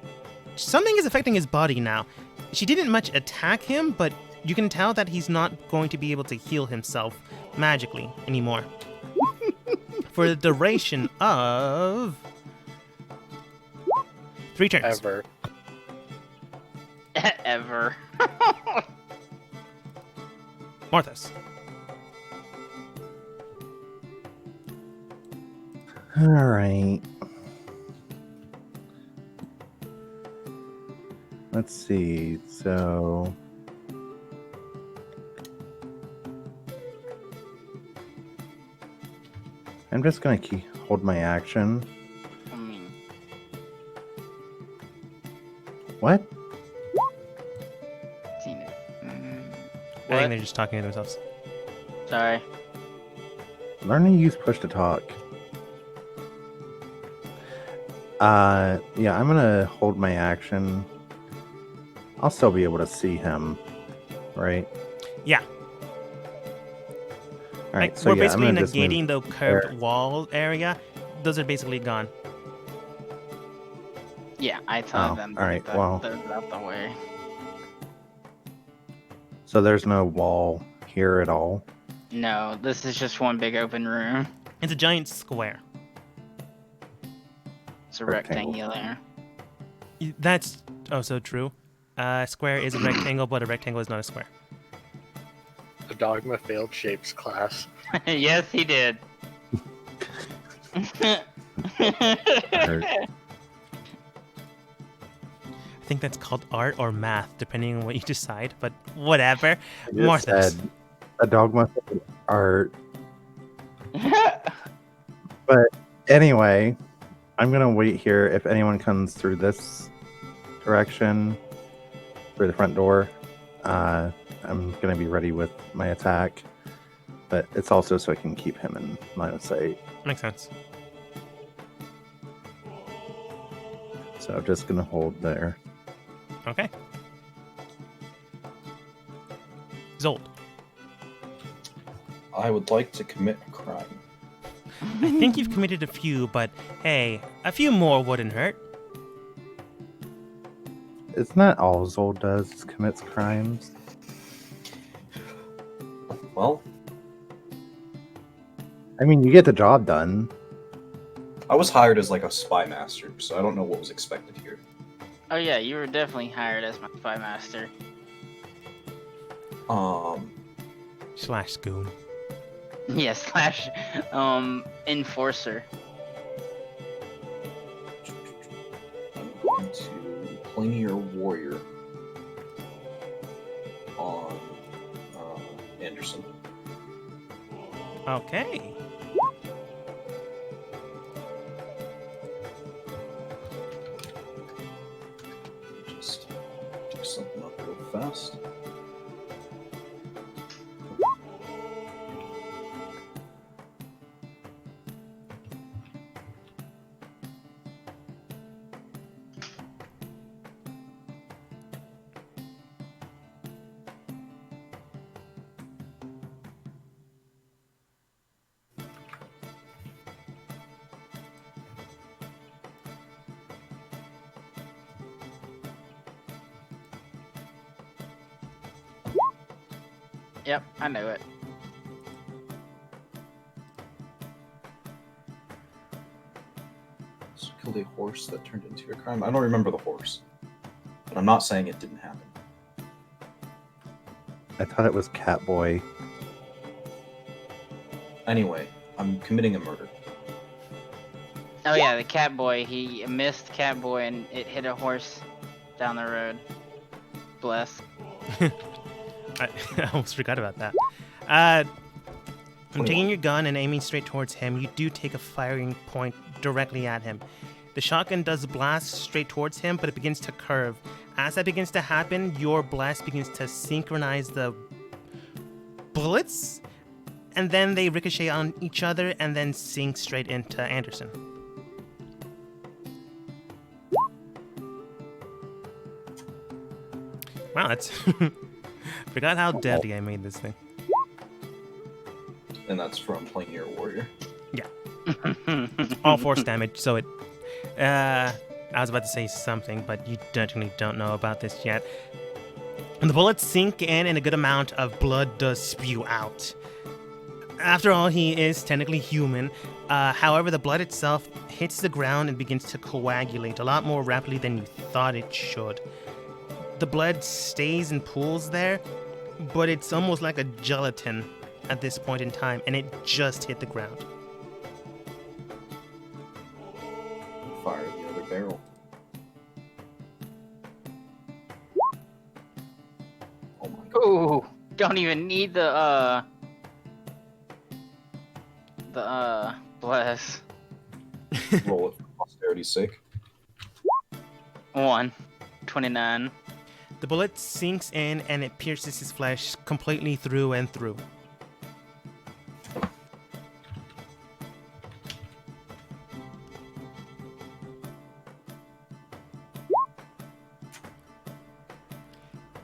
something is affecting his body now. She didn't much attack him, but you can tell that he's not going to be able to heal himself magically anymore. For the duration of 3 turns. Ever. Ever. Morthos. All right. Let's see. So I'm just gonna hold my action. I mean, What? seen it. I think What? they're just talking to themselves. Sorry. Learn to use push to talk. Yeah, I'm gonna hold my action. I'll still be able to see him, right? Yeah. All right. Like, So we're yeah, I'm basically gonna just move negating the curved wall area. Those are basically gone. Yeah, I told Oh, them. alright, that well. those out the way. So there's no wall here at all. No, this is just one big open room. It's a giant square. It's a Rectangle. rectangular. That's so true. Square is a rectangle, but a rectangle is not a square. The Dogma failed shapes class. Yes, he did. I think that's called art or math, depending on what you decide, but whatever. I just Morthos. said a dogma art. But anyway, I'm gonna wait here. If anyone comes through this direction, through the front door, I'm gonna be ready with my attack. But it's also so I can keep him in line of sight. Makes sense. So I'm just gonna hold there. Okay. Zold. I would like to commit a crime. I think you've committed a few, but hey, a few more wouldn't hurt. It's not all Zold does is commits crimes. Well, I mean, you get the job done. I was hired as like a spy master, so I don't know what was expected here. Oh yeah, you were definitely hired as my spy master. Slash goon. Yeah, slash enforcer. I'm going to Planier Warrior on Anderson. Okay. Just do something up real fast. Yep, I knew it. So killed a horse that turned into a crime. I don't remember the horse, but I'm not saying it didn't happen. I thought it was Catboy. Anyway, I'm committing a murder. Oh yeah, the Catboy. He missed Catboy and it hit a horse down the road. Bless. I almost forgot about that. I'm taking your gun and aiming straight towards him. You do take a firing point directly at him. The shotgun does blast straight towards him, but it begins to curve. As that begins to happen, your blast begins to synchronize the bullets, and then they ricochet on each other and then sink straight into Anderson. Wow, that's... Forgot how deadly I made this thing. And that's from Planier Warrior. All force damage, so it... I was about to say something, but you definitely don't know about this yet. And the bullets sink in and a good amount of blood does spew out. After all, he is technically human. However, the blood itself hits the ground and begins to coagulate a lot more rapidly than you thought it should. The blood stays in pools there, but it's almost like a gelatin at this point in time, and it just hit the ground. Fire the other barrel. Oh my god. Ooh, don't even need the bless. Roll it for posterity's sake. 29. The bullet sinks in and it pierces his flesh completely through and through.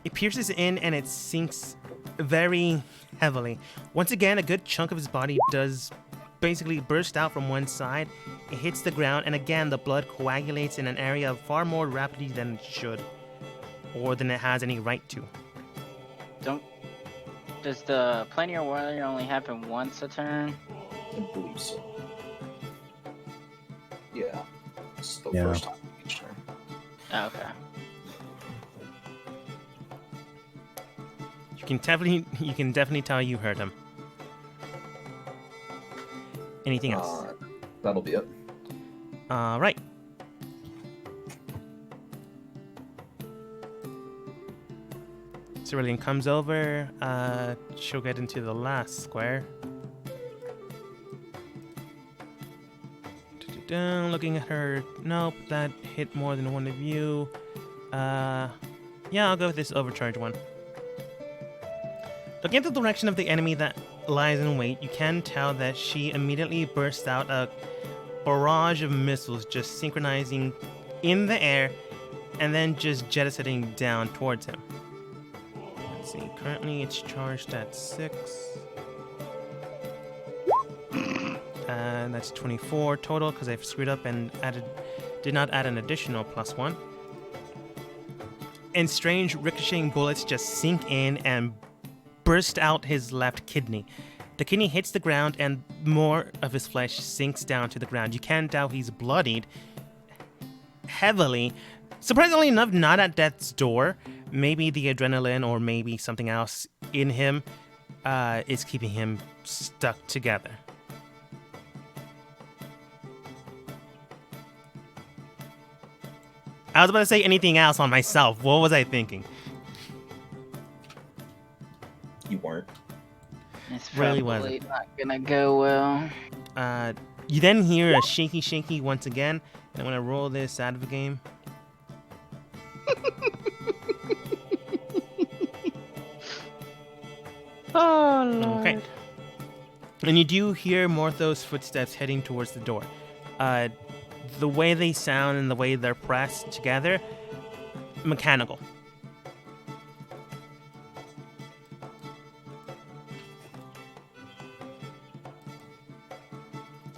It pierces in and it sinks very heavily. Once again, a good chunk of his body does basically burst out from one side. It hits the ground, and again, the blood coagulates in an area far more rapidly than it should, or than it has any right to. Does the Planier Warrior only happen once a turn? I believe so. Yeah. It's the Yeah. first time each turn. Oh, okay. You can definitely tell you heard him. Anything else? That'll be it. All right. Cerulean comes over. She'll get into the last square. Looking at her. Nope, that hit more than one of you. Yeah, I'll go with this overcharge one. Looking at the direction of the enemy that lies in wait, you can tell that she immediately bursts out a barrage of missiles, just synchronizing in the air and then just jettisoning down towards him. Let's see, currently it's charged at 6. And that's 24 total because I've screwed up and did not add an additional +1. And strange ricocheting bullets just sink in and burst out his left kidney. The kidney hits the ground, and more of his flesh sinks down to the ground. You can tell he's bloodied heavily. Surprisingly enough, not at death's door. Maybe the adrenaline or maybe something else in him is keeping him stuck together. I was about to say anything else on myself. What was I thinking? You weren't. It's Really probably wasn't. not gonna go well. You then hear a shaky once again. And I'm going to roll this out of the game. Oh, Lord. Okay. And you do hear Morthos' footsteps heading towards the door. The way they sound and the way they're pressed together, mechanical.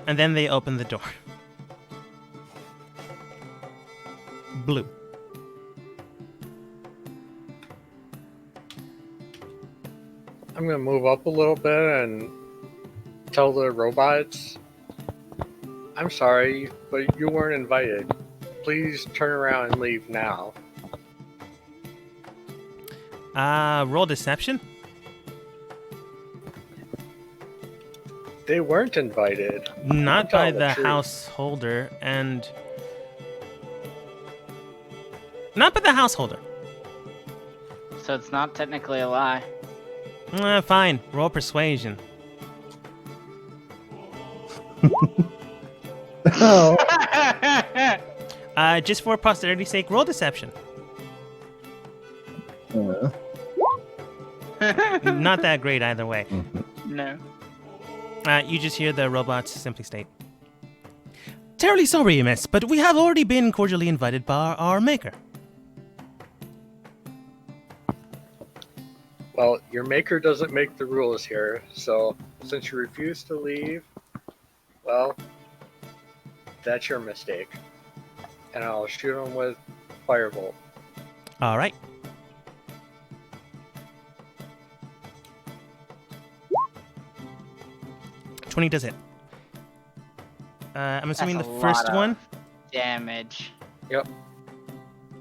And then they open the door. Blue. I'm gonna move up a little bit and tell the robots, I'm sorry, but you weren't invited. Please turn around and leave now. Roll deception. They weren't invited. Not Tell by the the truth. householder and... Not by the householder. So it's not technically a lie. Fine. Roll persuasion. Oh. Just for posterity's sake, roll deception. Not that great either way. No. You just hear the robots simply state, "Terribly sorry, miss, but we have already been cordially invited by our maker." Well, your maker doesn't make the rules here, so since you refuse to leave, well, that's your mistake. And I'll shoot him with Firebolt. All right. $20 does it. I'm assuming That's the a first lot of one. Damage. Yep.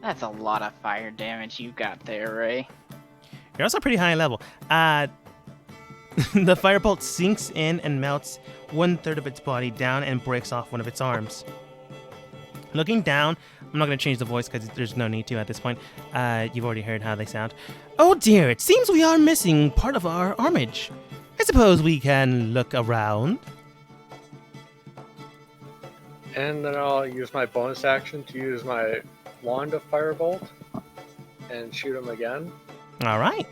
That's a lot of fire damage you got there, Ray. You're also pretty high level. The firebolt sinks in and melts 1/3 of its body down and breaks off one of its arms. Looking down, I'm not going to change the voice because there's no need to at this point. You've already heard how they sound. "Oh dear, it seems we are missing part of our armage. I suppose we can look around." And then I'll use my bonus action to use my wand of Firebolt and shoot him again. All right.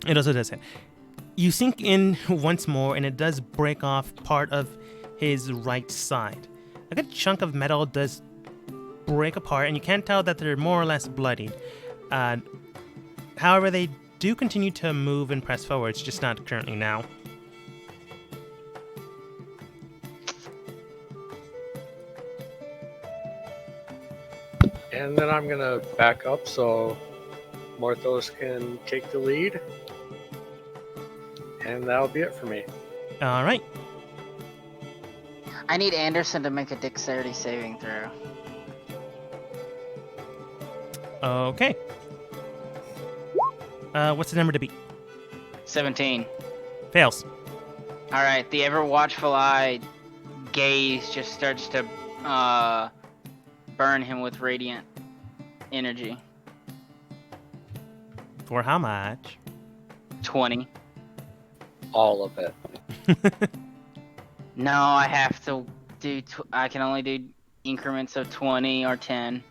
It also does it. You sink in once more, and it does break off part of his right side. A good chunk of metal does break apart, and you can tell that they're more or less bloodied. However, they do continue to move and press forwards, just not currently now. And then I'm gonna back up so Morthos can take the lead. And that'll be it for me. All right. I need Anderson to make a dexterity saving throw. Okay. What's the number to beat? 17. Fails. Alright, the ever watchful eye gaze just starts to burn him with radiant energy. For how much? 20. All of it. No, I have to do. I can only do increments of 20 or 10.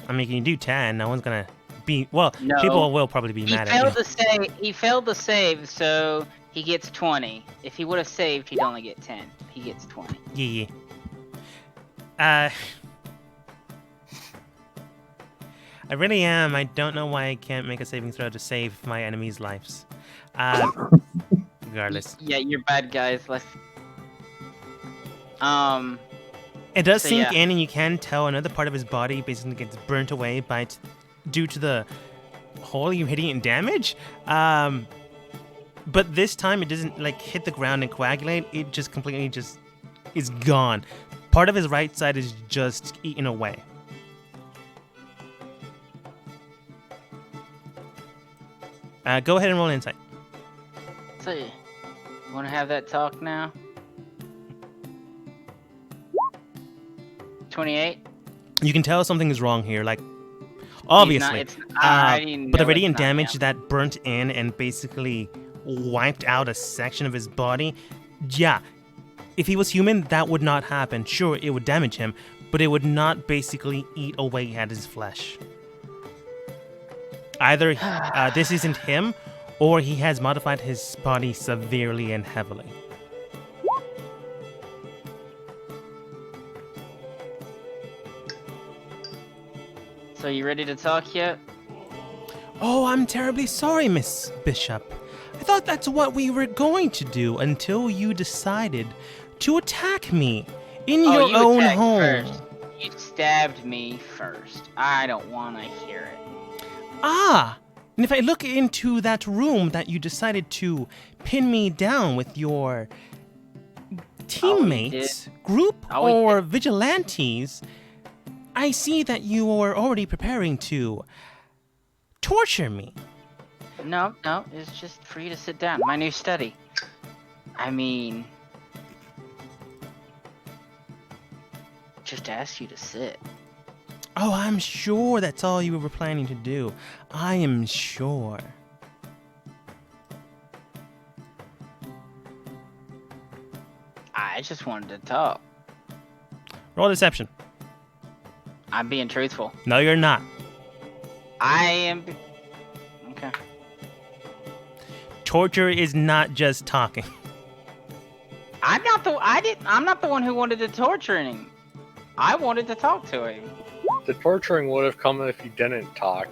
I mean, you can do 10. No one's gonna be. Well, No. people will probably be He mad at failed you. to save. He failed to save, so he gets 20. If he would have saved, he'd only get 10. He gets 20. Yeah. I really am. I don't know why I can't make a saving throw to save my enemies' lives. Regardless. Yeah, you're bad guys. Let's. It does So, sink yeah. in, and you can tell another part of his body basically gets burnt away due to the holy radiant damage. But this time it doesn't like hit the ground and coagulate. It just completely just is gone. Part of his right side is just eaten away. Go ahead and roll insight. So, you want to have that talk now? 28? You can tell something is wrong here. Like, obviously. But the radiant damage that burnt in and basically wiped out a section of his body, yeah. If he was human, that would not happen. Sure, it would damage him, but it would not basically eat away at his flesh. Either this isn't him, or he has modified his body severely and heavily. So you ready to talk yet? Oh, I'm terribly sorry, Miss Bishop. I thought that's what we were going to do until you decided to attack me in your you own attacked home. First. You stabbed me first. I don't want to hear it. Ah! And if I look into that room that you decided to pin me down with your teammates, group, or vigilantes, I see that you are already preparing to torture me. No, it's just for you to sit down. My new study. I mean, just ask you to sit. Oh, I'm sure that's all you were planning to do. I am sure. I just wanted to talk. Roll deception. I'm being truthful. No, you're not. I am. Okay. Torture is not just talking. I'm not the one who wanted to torture him. I wanted to talk to him. The torturing would have come if you didn't talk.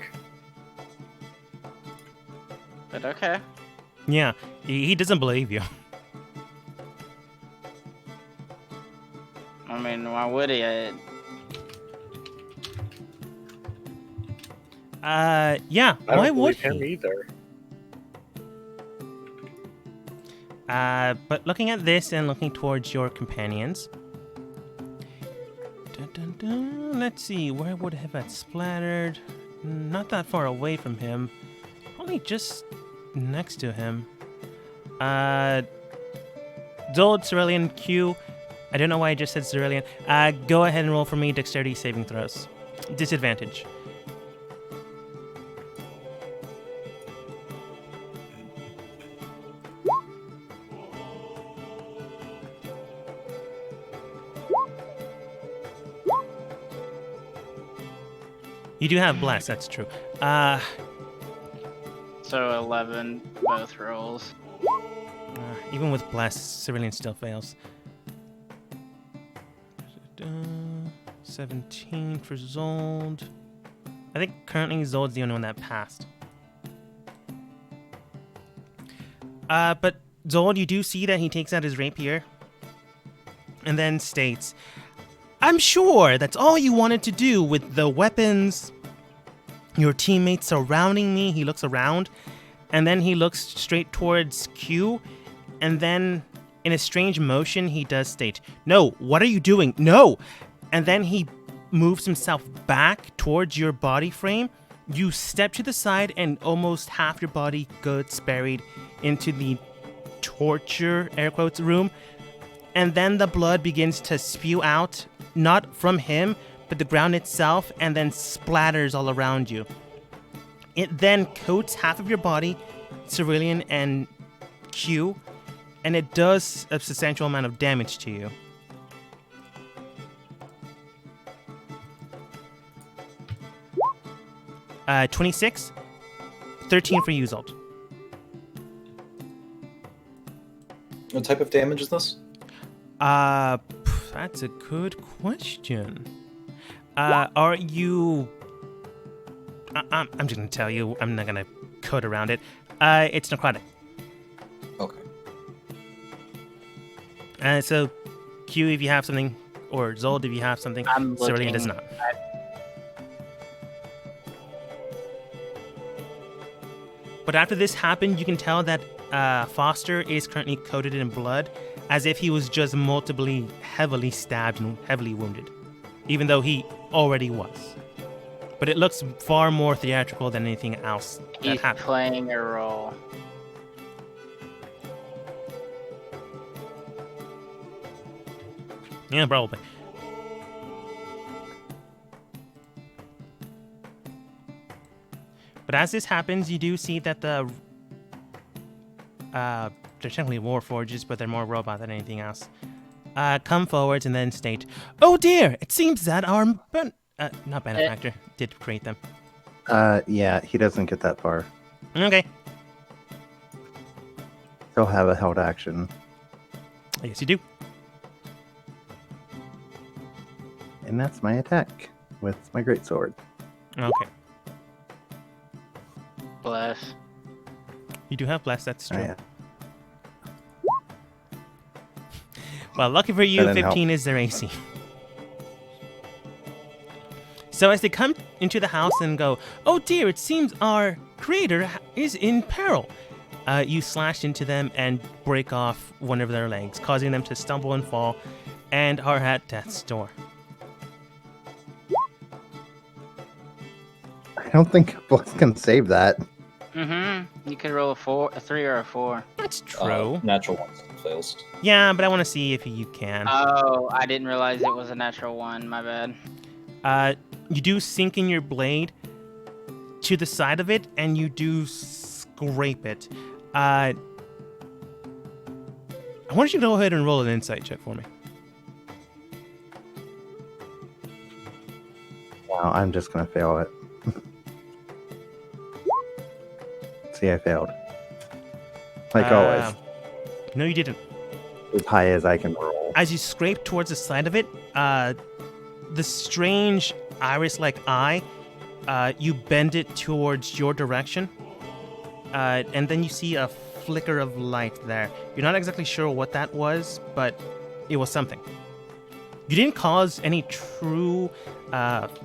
But okay. Yeah, he doesn't believe you. I mean, why would he? Yeah. I Why don't would believe him he? either. But looking at this and looking towards your companions. Dun, dun, dun. Let's see, where would have that splattered? Not that far away from him. Probably just next to him. Zold, Cerulean, Q. I don't know why I just said Cerulean. Go ahead and roll for me dexterity saving throws. Disadvantage. You do have bless, that's true. So 11, both rolls. Even with bless, Cerulean still fails. 17 for Zold. I think currently Zold's the only one that passed. But Zold, you do see that he takes out his rapier and then states, I'm sure that's all you wanted to do with the weapons, your teammates surrounding me. He looks around, and then he looks straight towards Q, and then in a strange motion, he does state, no, what are you doing? No! And then he moves himself back towards your body frame. You step to the side, and almost half your body gets buried into the torture, air quotes, room. And then the blood begins to spew out, not from him, but the ground itself, and then splatters all around you. It then coats half of your body, Cerulean and Q, and it does a substantial amount of damage to you. Uh, 26, 13 for you, Zold. What type of damage is this? That's a good question. Are you... I'm just gonna tell you. I'm not gonna code around it. It's necrotic. Okay. So, Q, if you have something, or Zold, if you have something, I'm Cerulean does looking not. But after this happened, you can tell that Foster is currently coated in blood, as if he was just multiply heavily stabbed and heavily wounded, even though he already was. But it looks far more theatrical than anything else that He's happened. playing a role. Yeah, probably. But as this happens, you do see that they're technically warforges, but they're more robot than anything else. Come forwards and then state, "Oh dear, it seems that our not benefactor did create them." Yeah, he doesn't get that far. Okay, He'll have a held action. I guess you do. And that's my attack with my greatsword. Okay, Bless. you do have bless. That's Oh, true. yeah. Well, lucky for you, That didn't 15 is their AC. So as they come into the house and go, "Oh dear, it seems our creator is in peril," you slash into them and break off one of their legs, causing them to stumble and fall, and are at death's door. I don't think Bless can save that. Mm-hmm. You could roll a 3 or a 4. That's true. Natural ones fails. Yeah, but I want to see if you can. Oh, I didn't realize it was a natural 1. My bad. You do sink in your blade to the side of it, and you do scrape it. I want you to go ahead and roll an insight check for me. Wow, I'm just gonna fail it. See, I failed. Like always, No, you didn't. as high as I can roll. As you scrape towards the side of it, the strange iris-like eye, you bend it towards your direction, and then you see a flicker of light there. You're not exactly sure what that was, but it was something. You didn't cause any true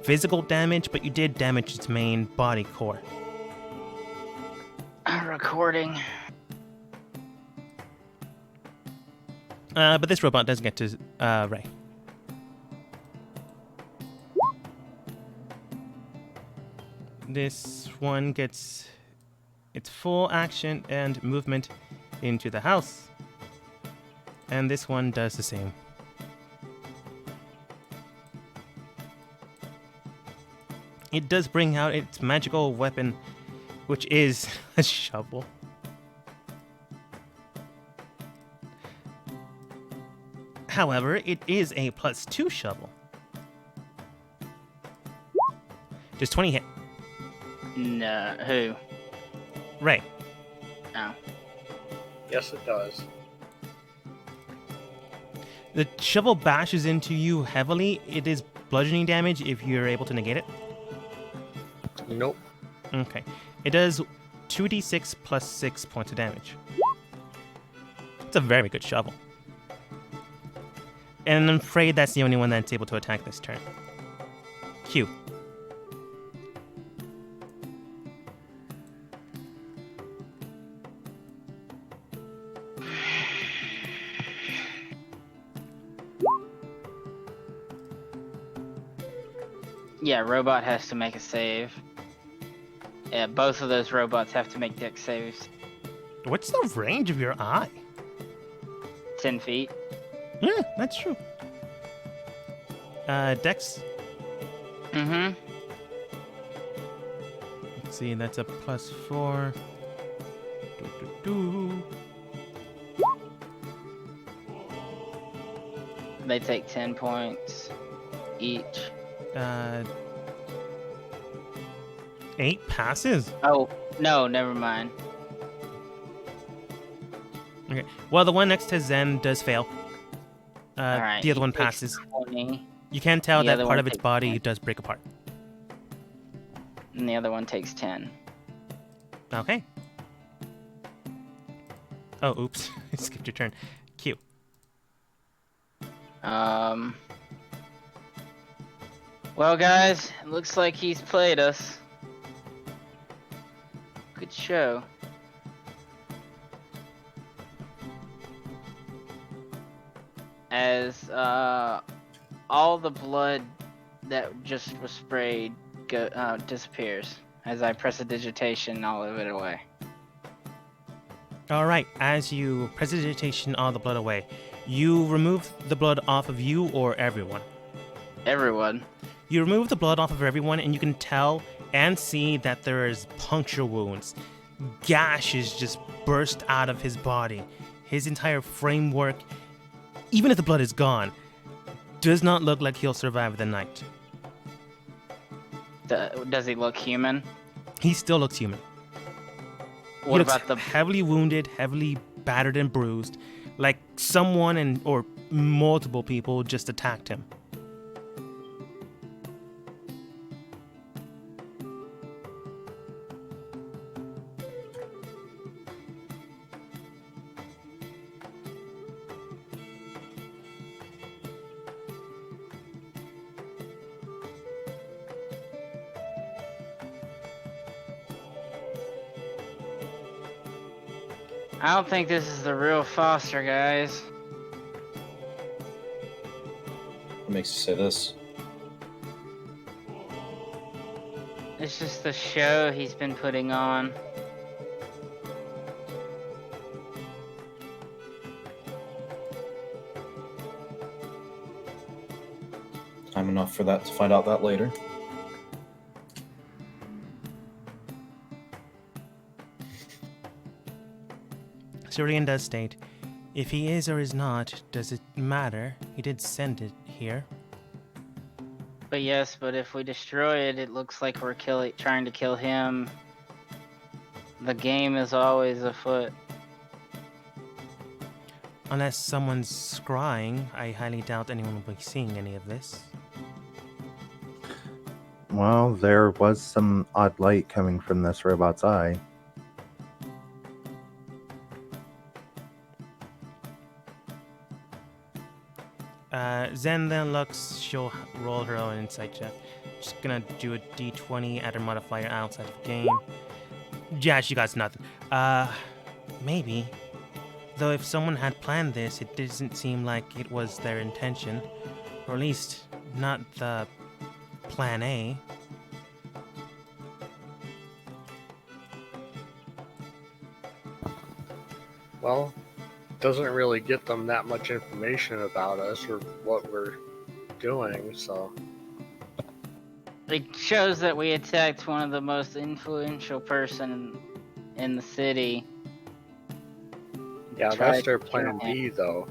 physical damage, but you did damage its main body core. Recording. But this robot does get to Ray. This one gets its full action and movement into the house. And this one does the same. It does bring out its magical weapon, which is a shovel. However, it is a +2 shovel. Does 20 hit? No, who? Ray. No. Yes, it does. The shovel bashes into you heavily. It is bludgeoning damage if you're able to negate it. Nope. Okay. It does 2d6 plus 6 points of damage. It's a very good shovel. And I'm afraid that's the only one that's able to attack this turn. Q. Yeah, robot has to make a save. Yeah, both of those robots have to make dex saves. What's the range of your eye? 10 feet. Yeah, that's true. Dex. Mm-hmm. Let's see, that's a +4. Doo. They take 10 points each. 8 passes. Oh, no, never mind. Okay. Well, the one next to Zen does fail. Alright, The other he one takes passes. 20, You can tell The that other part one of its takes body 10. does break apart. and the other one takes 10. Okay. Oh, oops. I skipped your turn. Q. Well, guys, it looks like he's played us. Good show. As all the blood that just was sprayed disappears as I prestidigitation all of it away. All right, as you prestidigitation all the blood away, you remove the blood off of you or everyone. Everyone. You remove the blood off of everyone, and you can tell and see that there is puncture wounds. Gashes just burst out of his body. His entire framework, even if the blood is gone, does not look like he'll survive the night. Does he look human? He still looks human. What He looks about the heavily wounded, heavily battered and bruised, like someone or multiple people just attacked him. I don't think this is the real Foster, guys. What makes you say this? It's just the show he's been putting on. Time enough for that to find out that later. Surian does state, if he is or is not, does it matter? He did send it here. But yes, but if we destroy it, it looks like we're trying to kill him. The game is always afoot. Unless someone's scrying, I highly doubt anyone will be seeing any of this. Well, there was some odd light coming from this robot's eye. Zen then looks, she'll roll her own insight check. Just gonna do a d20 at her modifier outside of game. Yeah, she got nothing. Maybe. Though if someone had planned this, it doesn't seem like it was their intention. Or at least, not the plan A. Well, doesn't really get them that much information about us or what we're doing, so It shows that we attacked one of the most influential person in the city. yeah, Tried that's their to plan kill him. B though.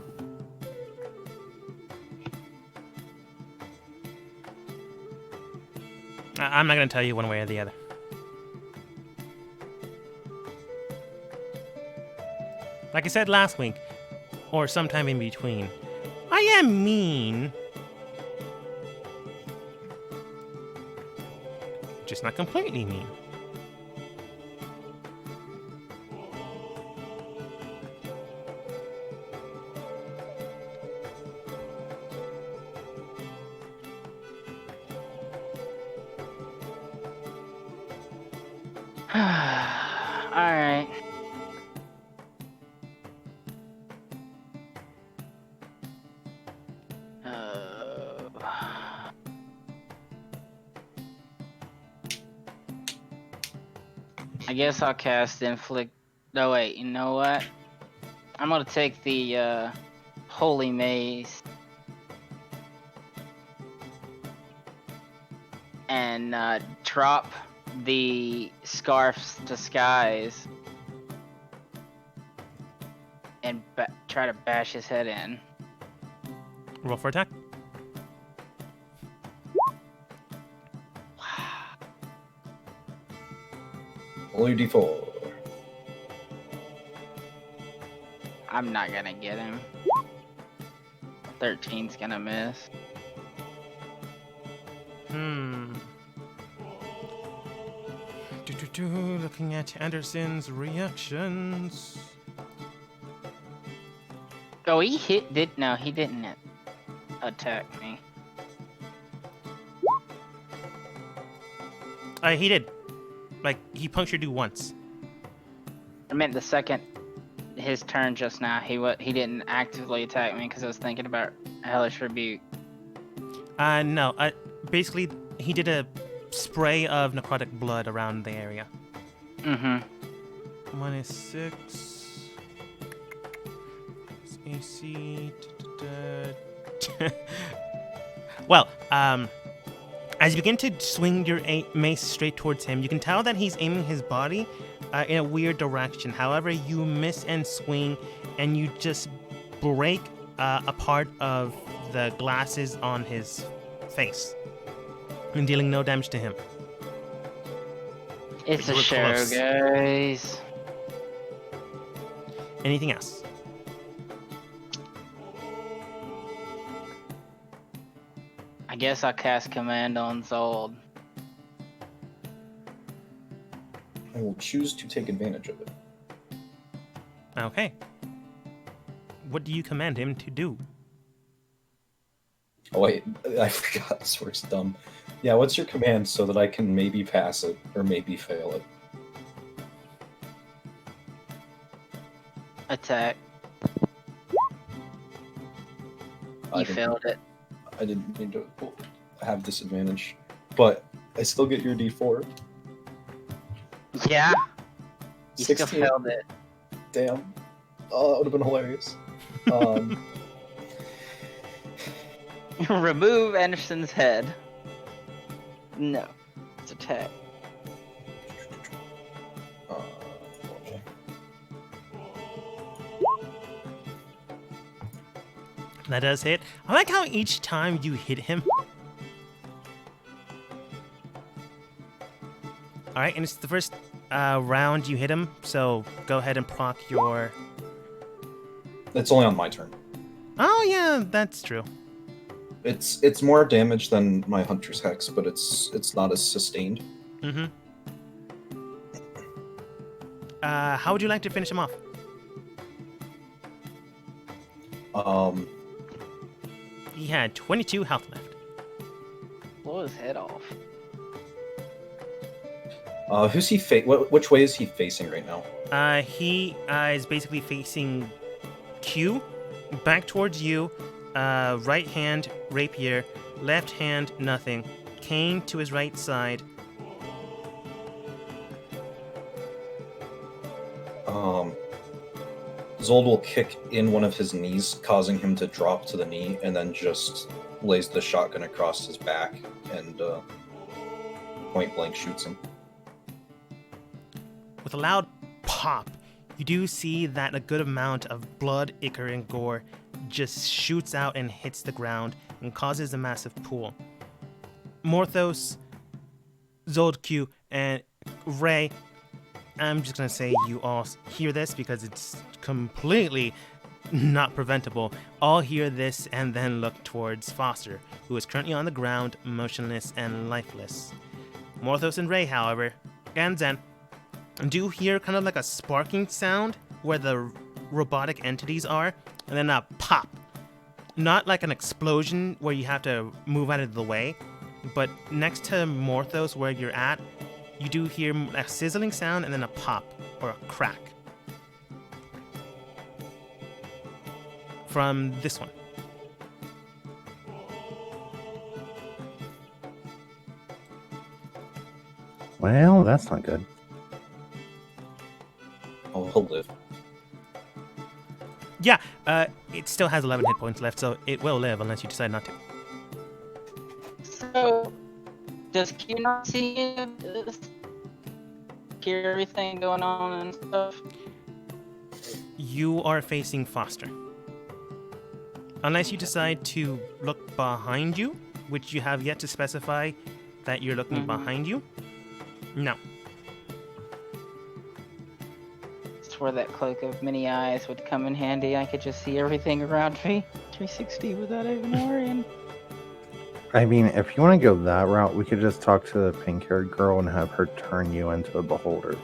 I'm not gonna tell you one way or the other. Like I said last week, or sometime in between, I am mean. Just not completely mean. Alright. I guess I'll cast Inflict. No, wait, you know what? I'm gonna take the Holy Maze and drop the Scarf's Disguise and try to bash his head in. Roll for attack. Roll your d4. I'm not gonna get him. 13's gonna miss. Looking at Anderson's reactions. Oh, he he didn't attack me. He did. Like, he punctured you once. I meant the second his turn just now. He didn't actively attack me because I was thinking about Hellish Rebuke. No. Basically, he did a spray of necrotic blood around the area. Mm-hmm. -6. AC. Well, as you begin to swing your mace straight towards him, you can tell that he's aiming his body in a weird direction. However, you miss and swing, and you just break a part of the glasses on his face, and dealing no damage to him. It's You a were show, close. guys. Anything else? I guess I cast Command on Zold. I will choose to take advantage of it. Okay. What do you command him to do? Oh wait, I forgot this works dumb. Yeah, what's your command so that I can maybe pass it or maybe fail it? Attack. I You didn't- failed it. I didn't mean to have disadvantage, but I still get your D4. Yeah. You 16. still failed it. Damn. Oh, that would have been hilarious. Remove Anderson's head. No. It's attack. That does hit. I like how each time you hit him. Alright, and it's the first round you hit him, so go ahead and proc your... It's only on my turn. Oh yeah, that's true. It's more damage than my Hunter's Hex, but it's not as sustained. Mm-hmm. How would you like to finish him off? He had 22 health left. Blow his head off. Who's he which way is he facing right now? He is basically facing Q, back towards you, right hand, rapier, left hand, nothing. Cane to his right side. Zold will kick in one of his knees, causing him to drop to the knee, and then just lays the shotgun across his back and point blank shoots him. With a loud pop, you do see that a good amount of blood, ichor, and gore just shoots out and hits the ground and causes a massive pool. Morthos, Zold Q, and Ray, I'm just gonna say you all hear this because it's completely not preventable. All hear this and then look towards Foster, who is currently on the ground, motionless and lifeless. Morthos and Ray, however, and Zen, do hear kind of like a sparking sound where the robotic entities are, and then a pop. Not like an explosion where you have to move out of the way, but next to Morthos where you're at, you do hear a sizzling sound and then a pop or a crack. From this one. Well, that's not good. Oh, he'll live. Yeah, it still has 11 hit points left, so it will live unless you decide not to. So, does Q not see it? Hear everything going on and stuff? You are facing Foster. Unless you decide to look behind you, which you have yet to specify that you're looking behind you. No. It's where that cloak of many eyes would come in handy. I could just see everything around me 360 without even worrying. I mean, if you want to go that route, we could just talk to the pink-haired girl and have her turn you into a beholder.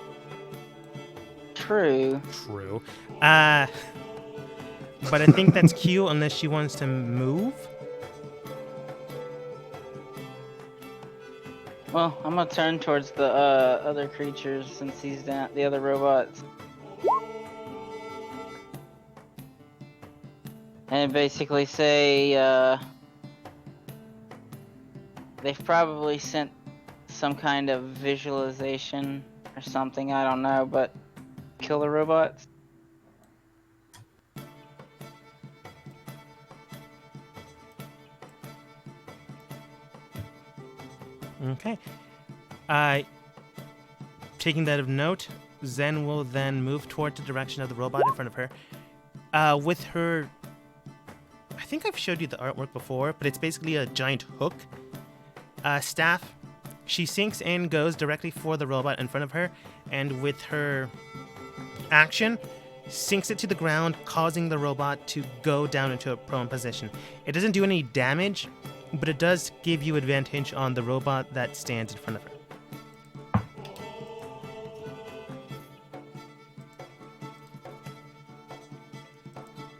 True. True. But I think that's Q unless she wants to move. Well, I'm gonna turn towards the other creatures since he's down, the other robots. And basically say, they've probably sent some kind of visualization or something, I don't know, but kill the robots. Okay. Taking that of note, Zen will then move towards the direction of the robot in front of her. With her... I think I've showed you the artwork before, but it's basically a giant hook staff. She sinks in, goes directly for the robot in front of her, and with her action, sinks it to the ground, causing the robot to go down into a prone position. It doesn't do any damage, but it does give you advantage on the robot that stands in front of her.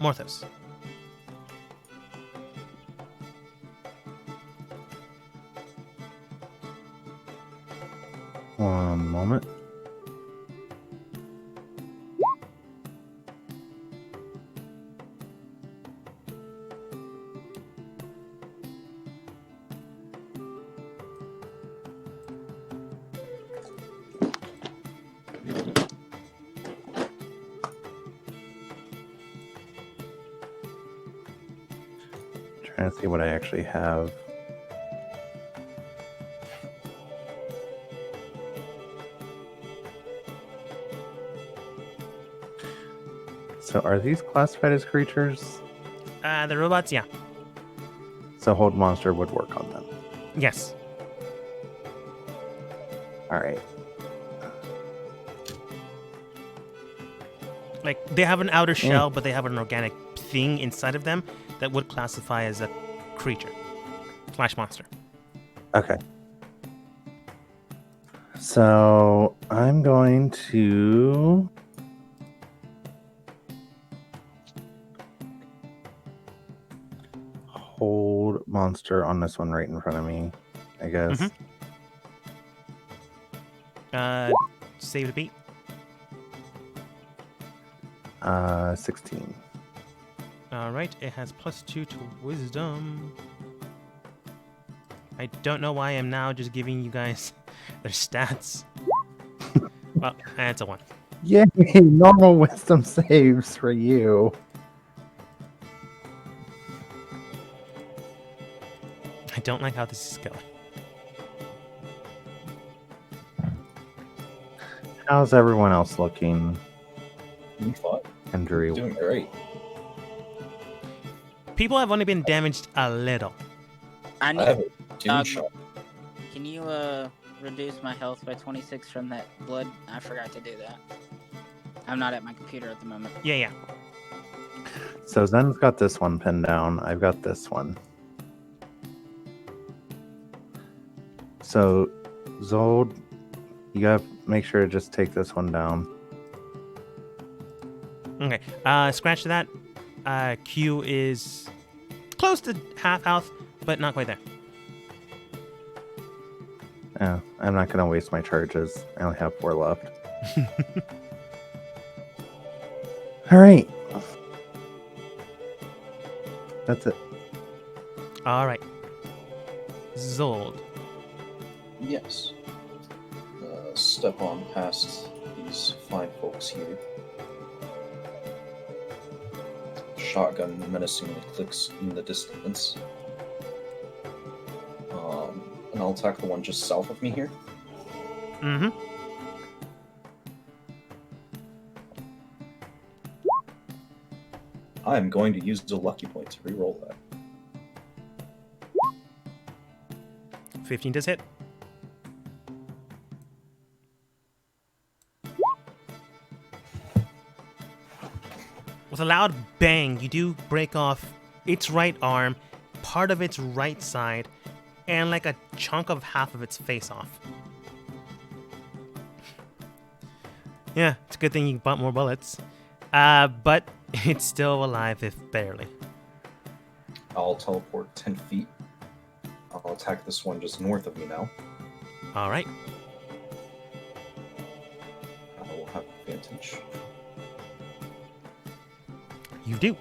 Morthos. One moment. Trying to see what I actually have. So are these classified as creatures? The robots, yeah. So hold monster would work on them. Yes. All right. Like, they have an outer shell, but they have an organic thing inside of them that would classify as a creature. Slash monster. Okay. So I'm going to hold monster on this one right in front of me, I guess. Save the beat. 16. Alright, it has +2 to wisdom. I don't know why I'm now just giving you guys their stats. Well, it's a 1. Yay! Normal wisdom saves for you. I don't like how this is going. How's everyone else looking? You thought? Injury. Doing great. People have only been damaged a little. I I need. have a dude shot. Can you reduce my health by 26 from that blood? I forgot to do that. I'm not at my computer at the moment. Yeah. So Zen's got this one pinned down. I've got this one. So Zold, you gotta make sure to just take this one down. Okay. Scratch that. Q is close to half health, but not quite there. Yeah, I'm not gonna waste my charges. I only have 4 left. All right. That's it. All right. Zold. Yes. Step on past these fine folks here. Shotgun menacingly clicks in the distance. And I'll attack the one just south of me here. Mm-hmm. I'm going to use the lucky point to reroll that. 15 does hit. With a loud bang, you do break off its right arm, part of its right side, and like a chunk of half of its face off. Yeah, it's a good thing you bought more bullets. But it's still alive, if barely. I'll teleport 10 feet. I'll attack this one just north of me now. All right. I will have advantage. You do.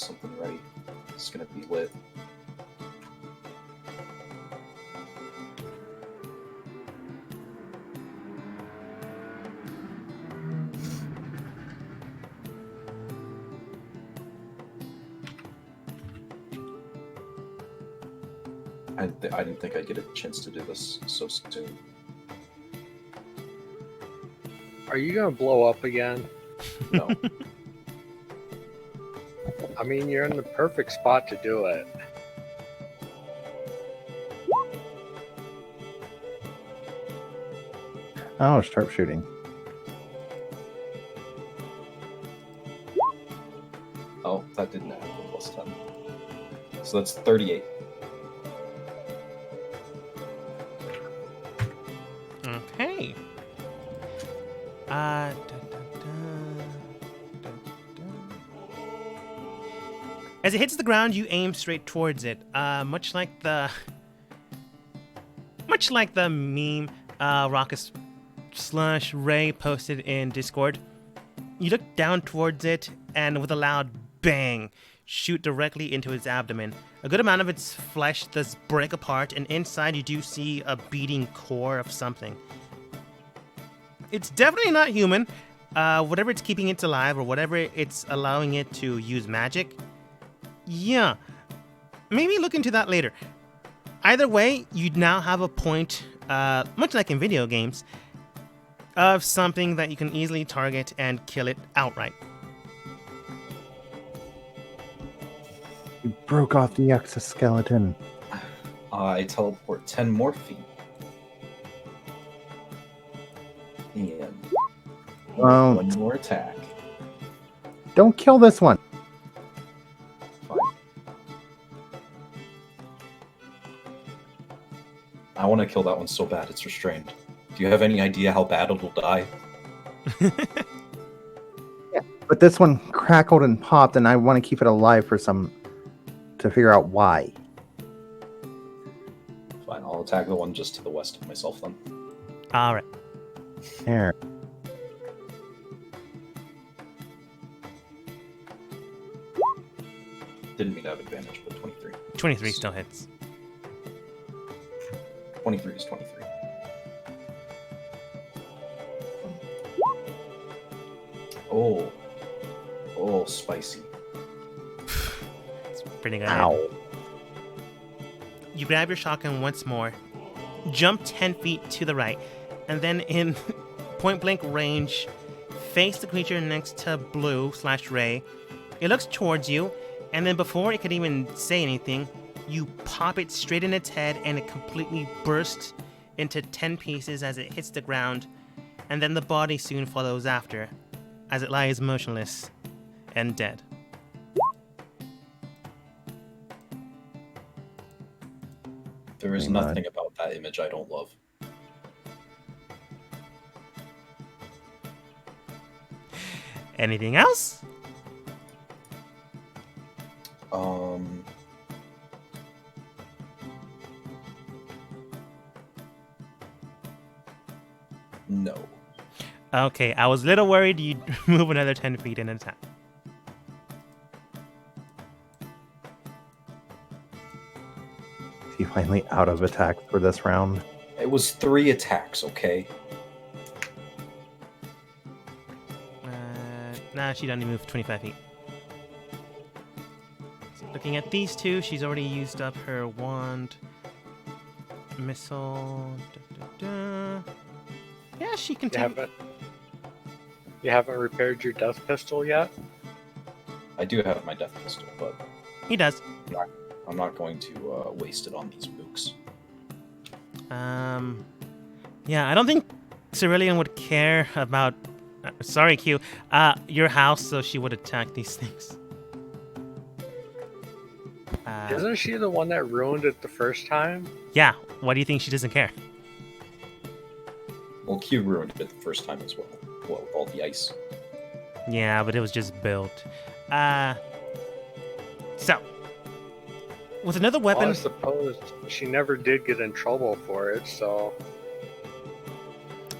something ready. It's gonna be lit. I didn't think I'd get a chance to do this so soon. Are you gonna blow up again? No. I mean, you're in the perfect spot to do it. Oh, sharpshooting. Oh, that didn't happen. Plus 10. So that's 38. Okay. Dun, dun, dun, dun, dun. As it hits the ground, you aim straight towards it. Much like the meme Raucous / Ray posted in Discord. You look down towards it and with a loud bang, shoot directly into its abdomen. A good amount of its flesh does break apart, and inside you do see a beating core of something. It's definitely not human. Whatever it's keeping it alive, or whatever it's allowing it to use magic. Yeah, maybe look into that later. Either way, you now have a point, much like in video games, of something that you can easily target and kill it outright. You broke off the exoskeleton. I teleport 10 more feet. And Well- one more attack. Don't kill this one. Fine. I want to kill that one so bad it's restrained. Do you have any idea how bad it'll die? But this one crackled and popped, and I want to keep it alive to figure out why. Fine, I'll attack the one just to the west of myself then. All right. There. Didn't mean to have advantage, but 23. 23 still hits. 23 is 23. Oh, spicy. It's pretty good. Ow. You grab your shotgun once more, jump 10 feet to the right, and then in point blank range, face the creature next to Blue / Ray. It looks towards you, and then before it could even say anything, you pop it straight in its head, and it completely bursts into 10 pieces as it hits the ground, and then the body soon follows after, as it lies motionless and dead. There is Pretty much. nothing about that image I don't love. Anything else? No. Okay, I was a little worried you'd move another 10 feet in attack. Is he finally out of attack for this round? It was 3 attacks, okay? Nah, she doesn't move 25 feet. So looking at these two, she's already used up her wand. Missile. Yeah, she can take. You haven't repaired your death pistol yet? I do have my death pistol, but He does. I'm not going to waste it on these mooks. Yeah, I don't think Cerulean would care about. Sorry, Q. Your house, so she would attack these things. Isn't she the one that ruined it the first time? Yeah. Why do you think she doesn't care? Well, Q ruined it the first time as well. Well, with all the ice. Yeah, but it was just built. So, with another Well, weapon. I suppose she never did get in trouble for it, so...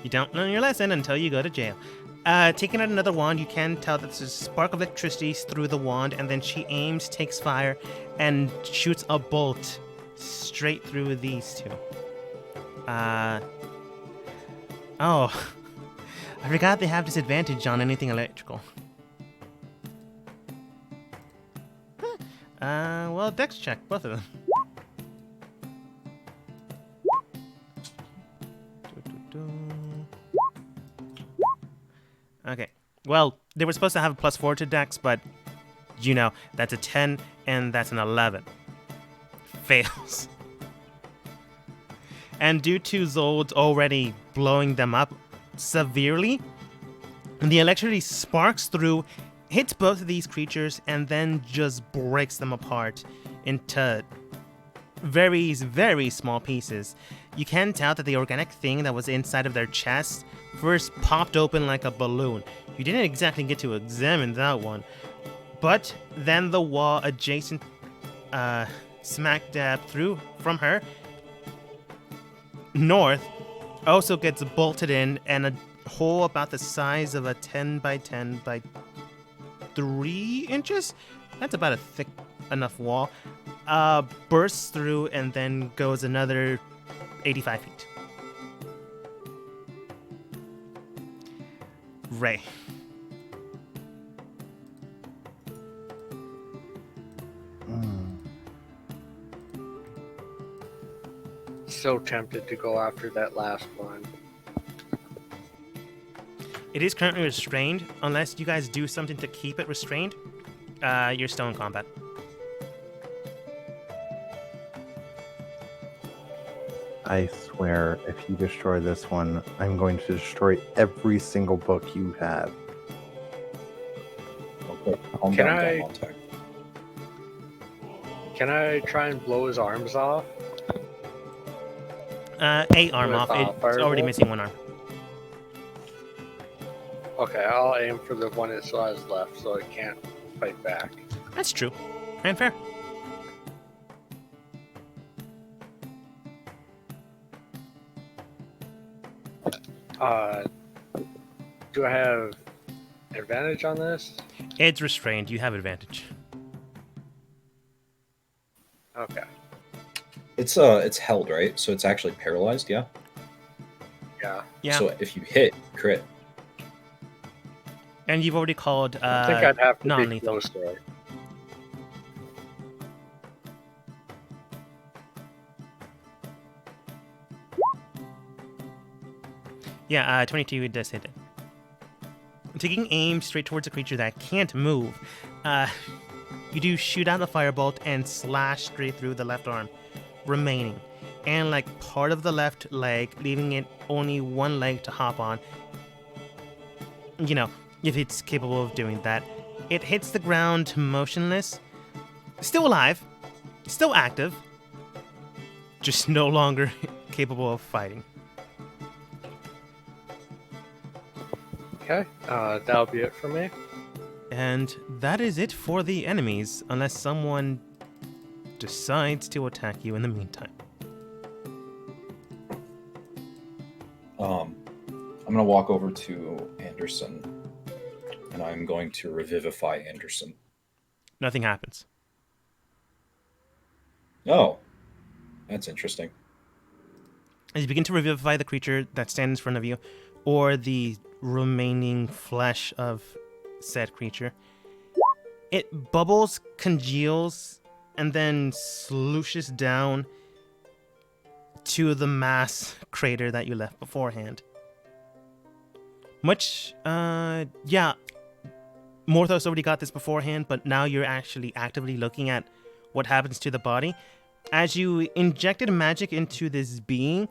You don't learn your lesson until you go to jail. Taking out another wand, you can tell that there's a spark of electricity through the wand, and then she aims, takes fire, and shoots a bolt straight through these two. Oh, I forgot they have disadvantage on anything electrical. Well, dex check, both of them. Okay. Well, they were supposed to have a +4 to dex, but you know, that's a 10 and that's an 11. Fails. And due to Zold already blowing them up severely, the electricity sparks through, hits both of these creatures, and then just breaks them apart into very, very small pieces. You can tell that the organic thing that was inside of their chest first popped open like a balloon. You didn't exactly get to examine that one, but then the wall adjacent smack dab through from her north also gets bolted in, and a hole about the size of a 10 by 10 by 3 inches, that's about a thick enough wall, bursts through and then goes another 85 feet. Ray. So tempted to go after that last one. It is currently restrained. Unless you guys do something to keep it restrained, you're still in combat. I swear, if you destroy this one, I'm going to destroy every single book you have. Okay, calm Can down, I- Montague. Can I try and blow his arms off? 8 arm With, off. It's firebolt? already missing 1 arm. Okay, I'll aim for the one it still has left so it can't fight back. That's true. And fair. Do I have advantage on this? It's restrained. You have advantage. Okay. It's held, right? So it's actually paralyzed, yeah? Yeah. Yeah. So if you hit, crit. And you've already called I think I'd have to be non-lethal. closer. Yeah, 22 does hit it. Taking aim straight towards a creature that can't move, you do shoot out a firebolt and slash straight through the left arm, remaining, and like part of the left leg, leaving it only one leg to hop on. You know, if it's capable of doing that. It hits the ground motionless, still alive, still active, just no longer capable of fighting. Okay, that'll be it for me. And that is it for the enemies, unless someone decides to attack you in the meantime. I'm gonna walk over to Anderson, and I'm going to revivify Anderson. Nothing happens. Oh, that's interesting. As you begin to revivify the creature that stands in front of you, or the remaining flesh of said creature, it bubbles, congeals, and then slooshes down to the mass crater that you left beforehand. Yeah, Morthos already got this beforehand, but now you're actually actively looking at what happens to the body. As you injected magic into this being,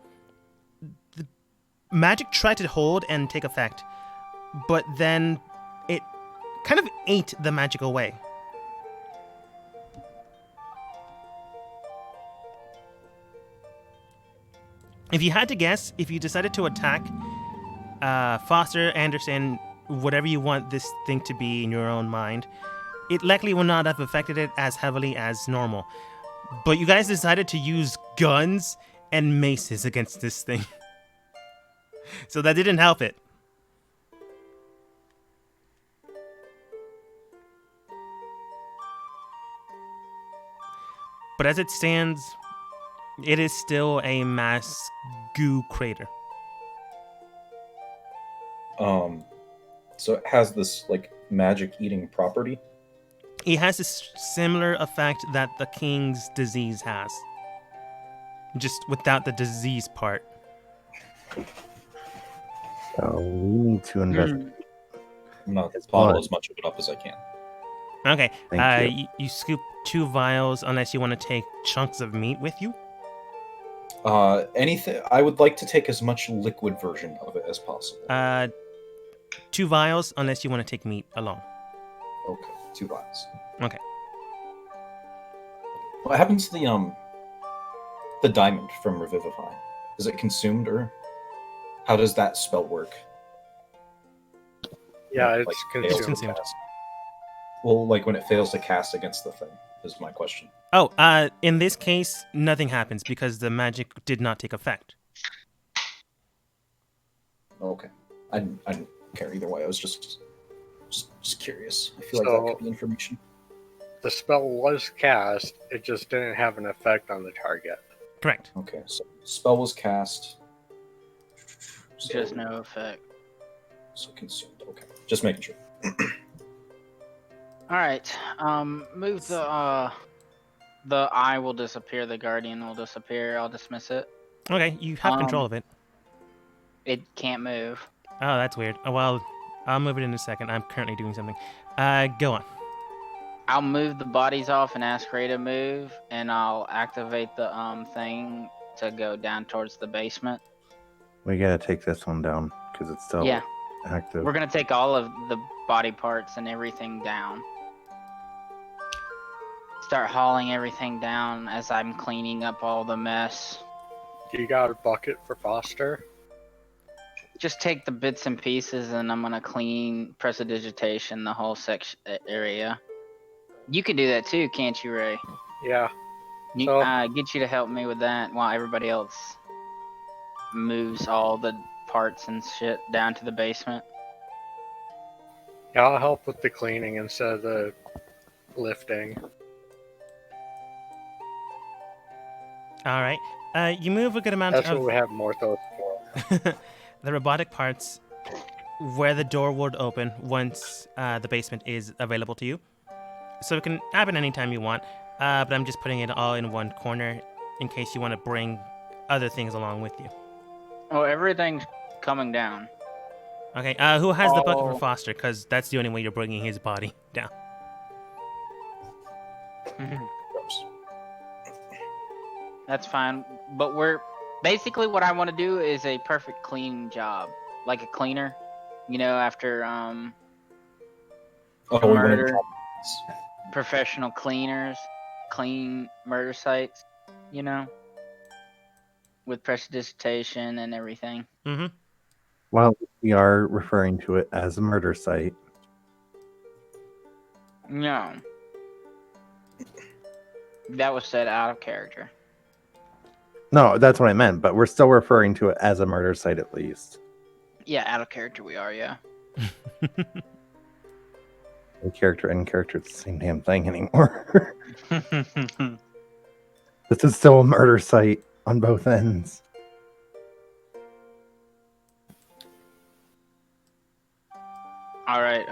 the magic tried to hold and take effect, but then it kind of ate the magic away. If you had to guess, if you decided to attack Foster, Anderson, whatever you want this thing to be in your own mind, it likely will not have affected it as heavily as normal. But you guys decided to use guns and maces against this thing. So that didn't help it. But as it stands, it is still a mass goo crater. So it has this like magic eating property. It has a similar effect that the king's disease has, just without the disease part. So we need to investigate. I'm gonna It's bottle blood. as much of it up as I can. Okay, Thank you. you scoop 2 vials unless you want to take chunks of meat with you. Anything. I would like to take as much liquid version of it as possible. 2 vials unless you want to take meat along. Okay, 2 vials. Okay. What happens to the diamond from Revivify? Is it consumed, or how does that spell work? Yeah, Like, it's fails to consumed. consumed. cast? Well, like when it fails to cast against the thing, is my question. Oh, in this case, nothing happens because the magic did not take effect. Okay, I didn't care either way. I was just curious. I feel like that could be information. The spell was cast, it just didn't have an effect on the target. Correct. Okay, so spell was cast. So, Just no effect. So consumed. Okay, just making sure. All right. Move the eye will disappear. The guardian will disappear. I'll dismiss it. Okay, you have control of it. It can't move. Oh, that's weird. Oh, well, I'll move it in a second. I'm currently doing something. Go on. I'll move the bodies off and ask Ray to move, and I'll activate the thing to go down towards the basement. We gotta take this one down because it's still Yeah, active. we're gonna take all of the body parts and everything down. Start hauling everything down as I'm cleaning up all the mess. You got a bucket for Foster? Just take the bits and pieces, and I'm gonna clean prestidigitation the whole section area. You can do that too, can't you, Ray? Yeah. You, So- get you to help me with that while everybody else moves all the parts and shit down to the basement. Yeah, I'll help with the cleaning instead of the lifting. All right. You move a good amount That's of what we have Morthos for. the robotic parts where the door would open once the basement is available to you. So it can happen anytime you want, but I'm just putting it all in one corner in case you want to bring other things along with you. Oh, everything's coming down. Okay, who has the bucket Oh. for Foster? Because that's the only way you're bringing his body down. Gross. That's fine. But we're basically what I want to do is a perfect clean job, like a cleaner. You know, after Oh, we went Murder. in- professional cleaners clean murder sites. You know, with prestidigitation and everything. Mm-hmm. Well, we are referring to it as a murder site. No, that was said out of character. No, that's what I meant, but we're still referring to it as a murder site at least. Yeah, out of character we are. Yeah. The character and character, it's the same damn thing anymore. This is still a murder site on both ends. All right.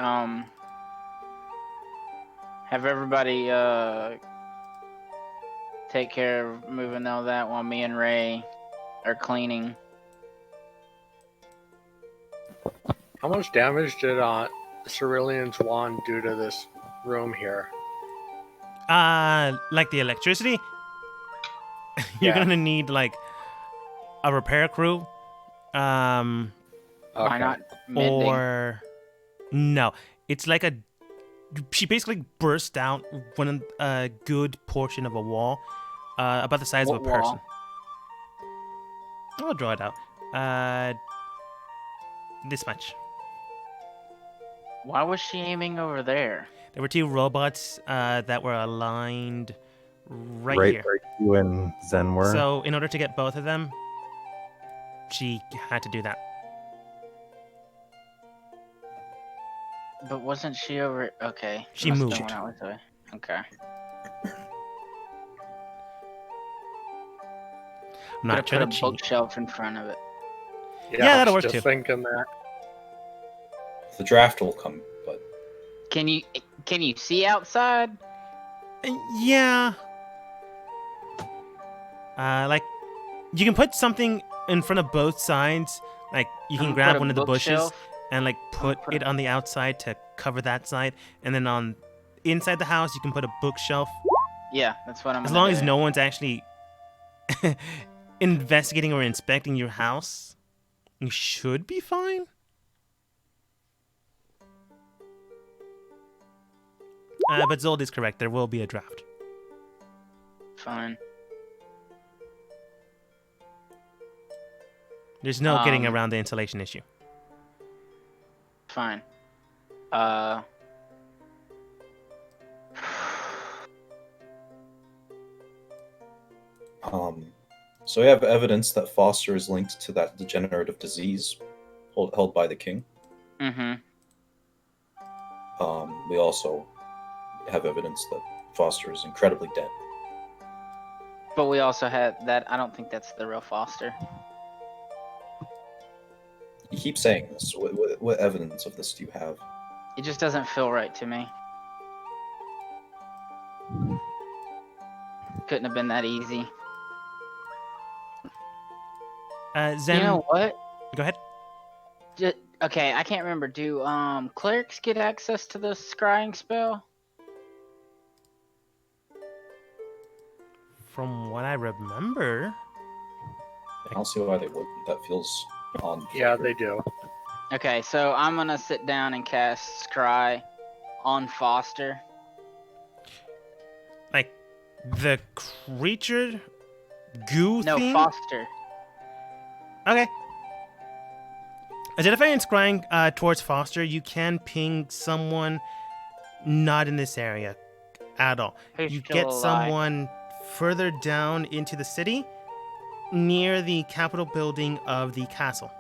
Have everybody take care of moving all that while me and Ray are cleaning. How much damage did Cerulean's wand do to this room here? Like the electricity, you're Yeah. gonna need like a repair crew, Why Okay. not mending? or no, it's like she basically burst out a good portion of a wall, about the size What of a person. wall? I'll draw it out. This much. Why was she aiming over there? There were 2 robots that were aligned right here. Where you and Zen were. So in order to get both of them, she had to do that. But wasn't she over? Okay. She must have moved. went out with her. Okay. I'm not Could trying have to put a cheat. bookshelf in front of it. Yeah, I that'll was work just too. thinking that. The draft will come, but Can you see outside? Yeah. Like, you can put something in front of both sides. Like, you can I'm gonna grab put a one of the bushes bookshelf. and like put put it on the outside to cover that side, and then on inside the house you can put a bookshelf. Yeah, that's what I'm As gonna long do. as no one's actually investigating or inspecting your house, you should be fine. But Zold is correct. There will be a draft. Fine. There's no getting Um, around the insulation issue. Fine. So we have evidence that Foster is linked to that degenerative disease held by the king. Mm-hmm. We also have evidence that Foster is incredibly dead. But we also had that. I don't think that's the real Foster. You keep saying this. What evidence of this do you have? It just doesn't feel right to me. Couldn't have been that easy. Zen, You know what? go ahead. Okay, I can't remember. Do clerics get access to the scrying spell? From what I remember, I don't see why they wouldn't. That feels on. Yeah, they do. Okay, so I'm gonna sit down and cast scry on Foster. like the creature goo No, thing. Foster. Okay. Identifying and scrying towards Foster, you can ping someone not in this area at all. Who's You still get alive. someone further down into the city, near the Capitol building of the castle.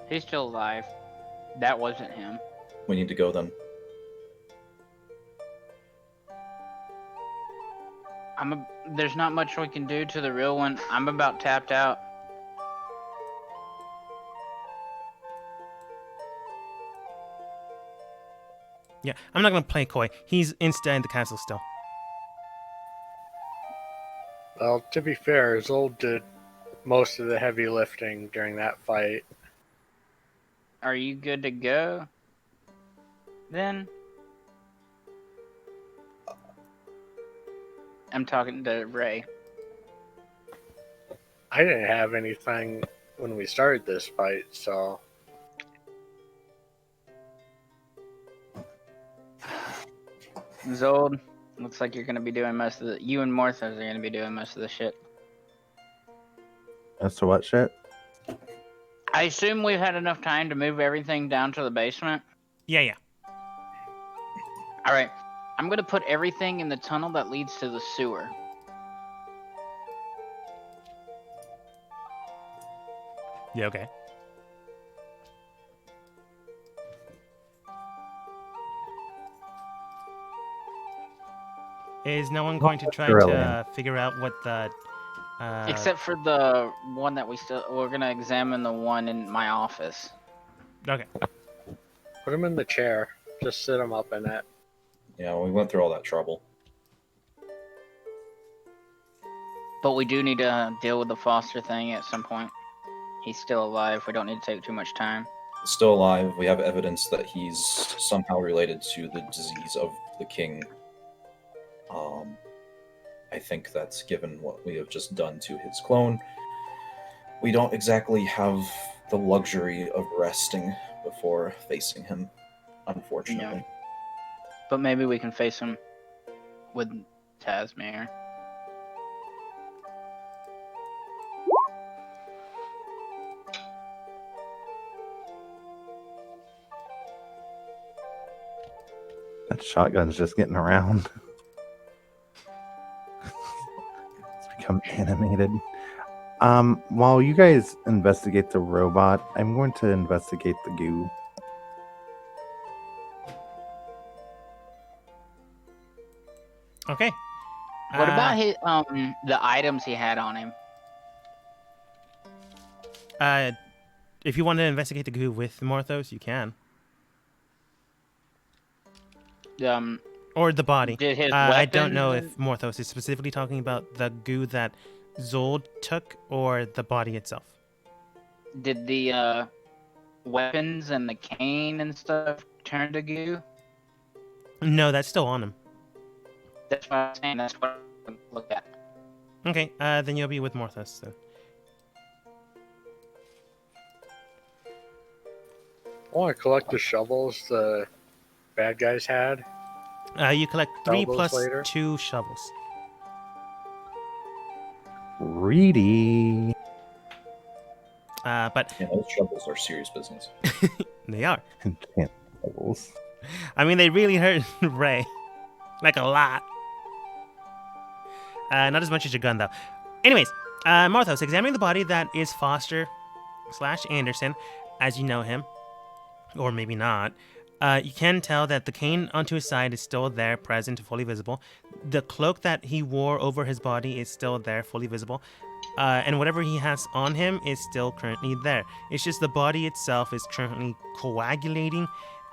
He's still alive. That wasn't him. We need to go then. There's not much we can do to the real one. I'm about tapped out. Yeah, I'm not gonna play coy. He's inside the castle still. Well, to be fair, Zold did most of the heavy lifting during that fight. Are you good to go? Then? I'm talking to Ray. I didn't have anything when we started this fight, so Zold, looks like you're gonna be doing most of the. You and Morthos are gonna be doing most of the shit. As to what shit? I assume we've had enough time to move everything down to the basement. Yeah. All right, I'm gonna put everything in the tunnel that leads to the sewer. Yeah, okay. Is no one going to try Really? to figure out what the Except for the one that we're gonna examine the one in my office. Okay. put him in the chair. Just sit him up in it. Yeah, we went through all that trouble. But we do need to deal with the Foster thing at some point. He's still alive. We don't need to take too much time. Still alive. We have evidence that he's somehow related to the disease of the king. I think that's given what we have just done to his clone. We don't exactly have the luxury of resting before facing him, unfortunately. But maybe we can face him with Tasmere. That shotgun's just getting around. It's become animated. While you guys investigate the robot, I'm going to investigate the goo. Okay. What about his the items he had on him? If you want to investigate the goo with Morthos, you can. Or the body. Did his I don't know weapons- if Morthos is specifically talking about the goo that Zold took or the body itself. Did the weapons and the cane and stuff turn to goo? No, that's still on him. That's what I'm saying. That's what I'm look at. Okay, then you'll be with Morthos then. I want to collect the shovels the bad guys had. You collect 3 Shovels plus later. 2 shovels. Greedy. But Yeah, those shovels are serious business. they are. Enchant levels. I mean, they really hurt Ray. Like a lot. Not as much as your gun, though. Anyways, Morthos, examining the body that is Foster/Anderson, as you know him, or maybe not, you can tell that the cane onto his side is still there, present, fully visible. The cloak that he wore over his body is still there, fully visible. And whatever he has on him is still currently there. It's just the body itself is currently coagulating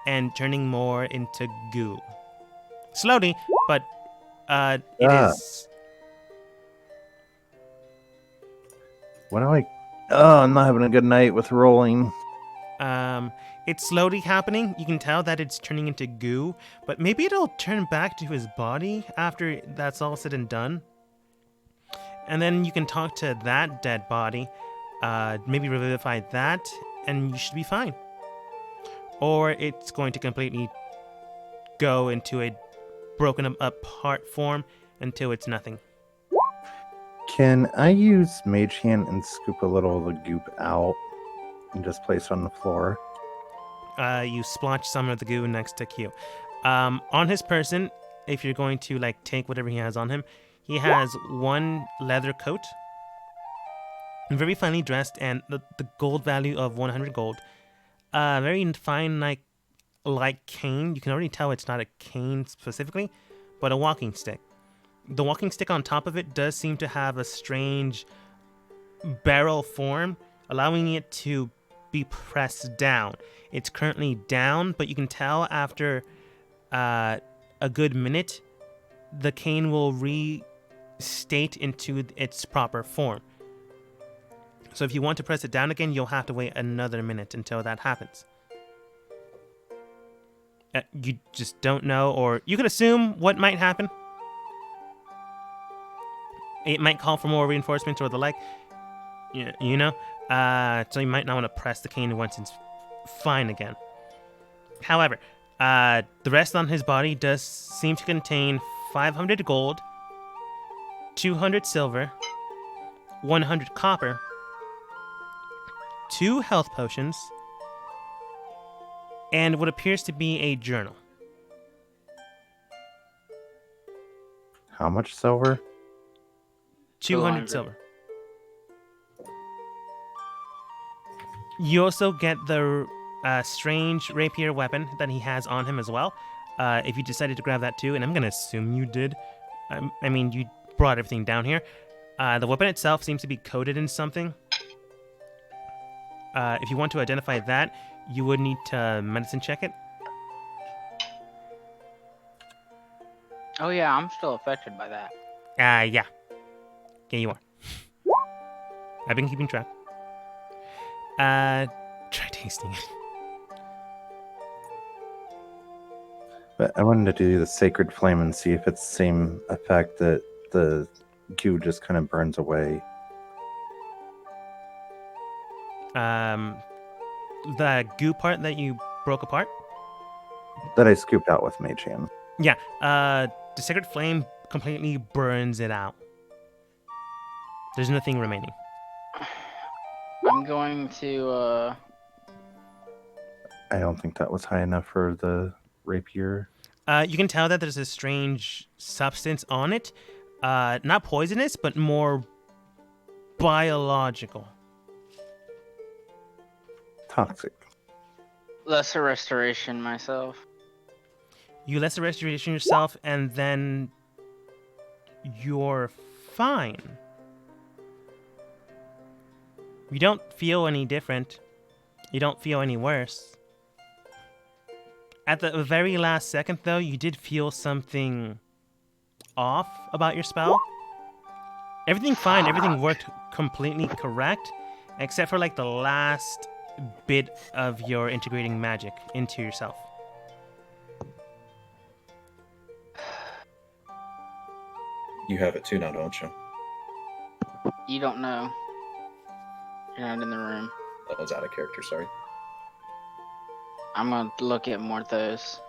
and turning more into goo. Slowly, but it is. What do I? Oh, I'm not having a good night with rolling. It's slowly happening. You can tell that it's turning into goo, but maybe it'll turn back to his body after that's all said and done. And then you can talk to that dead body, maybe revivify that, and you should be fine. Or it's going to completely go into a broken apart form until it's nothing. Can I use Mage Hand and scoop a little of the goop out and just place it on the floor? You splotch some of the goo next to Q. On his person, if you're going to like take whatever he has on him, he has 1 leather coat, very finely dressed, and the gold value of 100 gold. Very fine, like cane. You can already tell it's not a cane specifically, but a walking stick. The walking stick on top of it does seem to have a strange barrel form, allowing it to be pressed down. It's currently down, but you can tell after a good minute, the cane will restate into its proper form. So if you want to press it down again, you'll have to wait another minute until that happens. You just don't know, or you could assume what might happen. It might call for more reinforcements or the like. You know? So you might not want to press the cane once it's fine again. However, the rest on his body does seem to contain 500 gold, 200 silver, 100 copper, 2 health potions, and what appears to be a journal. How much silver? 200 silver. You also get the strange rapier weapon that he has on him as well. If you decided to grab that too, and I'm going to assume you did. I mean, you brought everything down here. The weapon itself seems to be coated in something. If you want to identify that, you would need to medicine check it. Oh yeah, I'm still affected by that. Yeah. Yeah, you are. I've been keeping track. Try tasting it. But I wanted to do the Sacred Flame and see if it's the same effect that the goo just kind of burns away. The goo part that you broke apart? That I scooped out with Mage Hand. Yeah, the Sacred Flame completely burns it out. There's nothing remaining. I'm going to I don't think that was high enough for the rapier. You can tell that there's a strange substance on it. Not poisonous, but more biological. Toxic. lesser restoration myself. You lesser restoration yourself, and then you're fine. You don't feel any different. You don't feel any worse. At the very last second, though, you did feel something off about your spell. Everything fine, everything worked completely correct, except for like the last bit of your integrating magic into yourself. You have it too now, don't you? You don't know. You're not in the room. That was out of character, sorry. I'm gonna look at Morthos.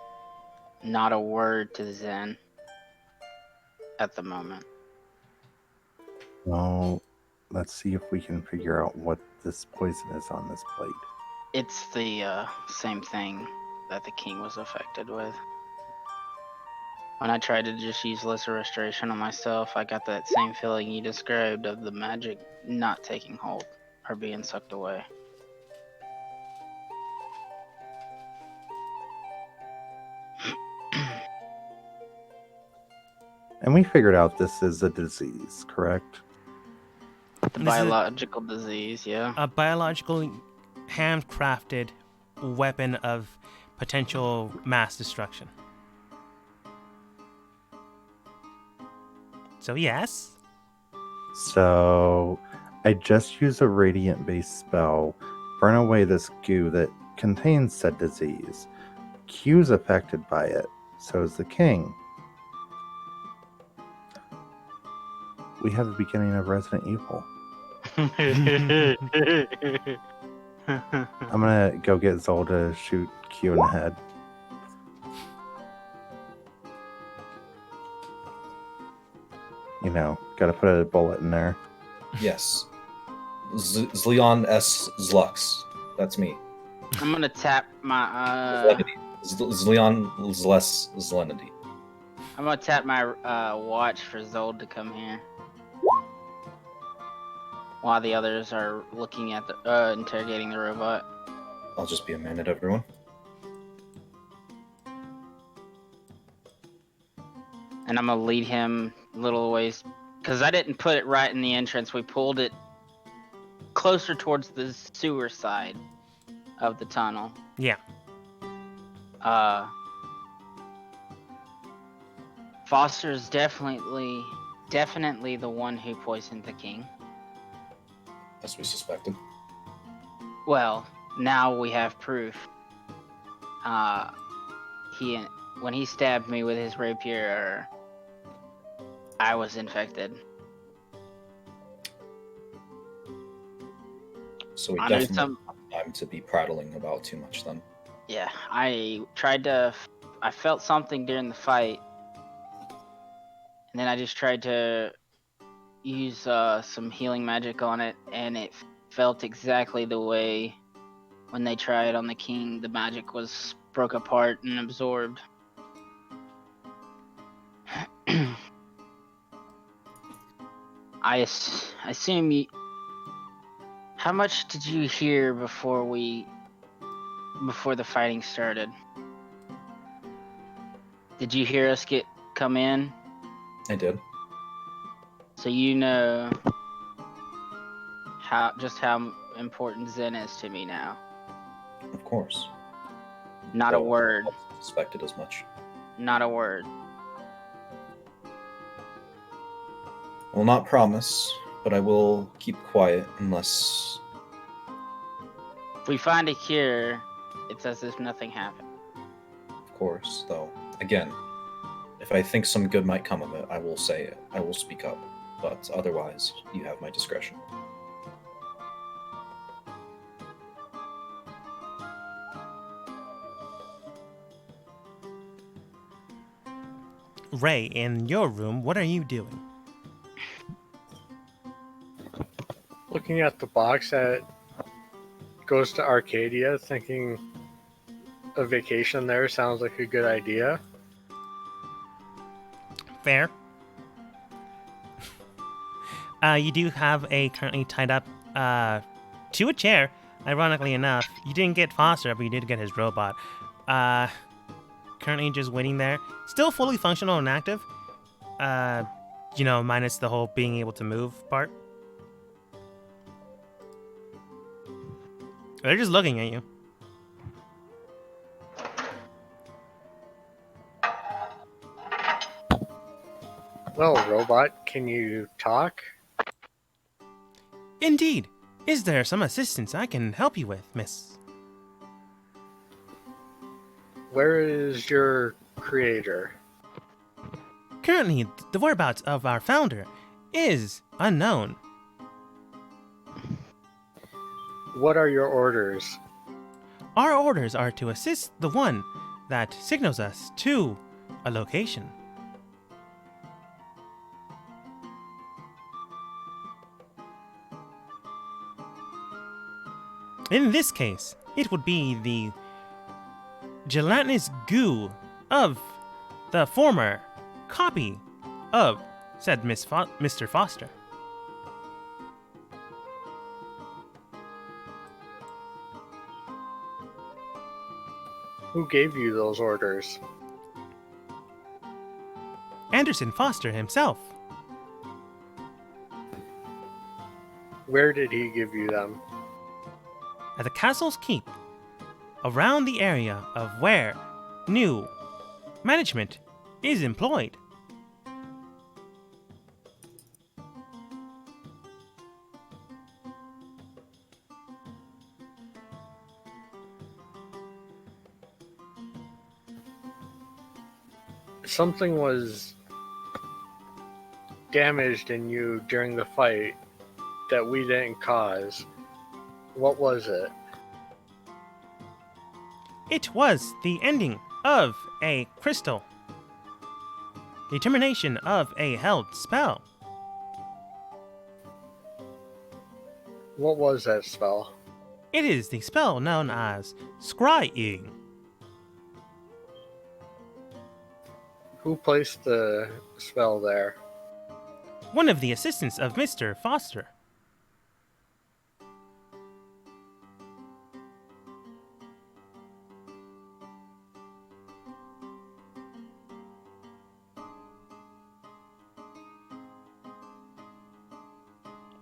Not a word to Zen. At the moment. Well, let's see if we can figure out what this poison is on this plate. It's the same thing that the king was affected with. When I tried to just use lesser restoration on myself, I got that same feeling you described of the magic not taking hold or being sucked away. And we figured out this is a disease, correct? The This is biological disease, yeah. a biological, handcrafted weapon of potential mass destruction. So yes, So I just used a radiant-based spell, burn away this goo that contains said disease. Q's affected by it, so is the king. We have the beginning of Resident Evil. I'm gonna go get Zol to shoot Q in the head. You know, gotta put a bullet in there. Yes. Zleon S. Zlux. That's me. I'm gonna tap my Zlenity. Zleon Zles Zlenity. I'm gonna tap my watch for Zold to come here. While the others are looking at the interrogating the robot. I'll just be a minute, everyone. And I'm gonna lead him a little ways, because I didn't put it right in the entrance. We pulled it closer towards the sewer side of the tunnel. yeah. Foster's definitely the one who poisoned the king. As we suspected. Well, now we have proof. When he stabbed me with his rapier, I was infected. So we I knew definitely some. don't have time to be prattling about too much then. Yeah, I felt something during the fight, and then I just tried to use some healing magic on it, and it felt exactly the way when they tried on the king. The magic was broke apart and absorbed. I assume you. How much did you hear before the fighting started? Did you hear us come in? I did. So you know how important Zen is to me now. Of course. Not a Well, word. I suspected as much. Not a word. Will not promise, but I will keep quiet unless. If we find a cure, it's as if nothing happened. Of course, though. Again, if I think some good might come of it, I will say it. I will speak up. But otherwise, you have my discretion. Ray, in your room, what are you doing? Looking at the box that goes to Arcadia, thinking a vacation there sounds like a good idea. Fair. You do have a currently tied up to a chair. Ironically enough, you didn't get Foster, but you did get his robot. Currently just waiting there. Still fully functional and active. minus the whole being able to move part. They're just looking at you. Well, robot, can you talk? Indeed. Is there some assistance I can help you with, miss? Where is your creator? Currently, the whereabouts of our founder is unknown. What are your orders? Our orders are to assist the one that signals us to a location. In this case, it would be the gelatinous goo of the former copy of said Mr. Foster. Who gave you those orders? Anderson Foster himself. Where did he give you them? At the castle's keep, around the area of where new management is employed. Something was damaged in you during the fight that we didn't cause. What was it? It was the ending of a crystal. The termination of a held spell. What was that spell? It is the spell known as Scrying. Who placed the spell there? One of the assistants of Mr. Foster.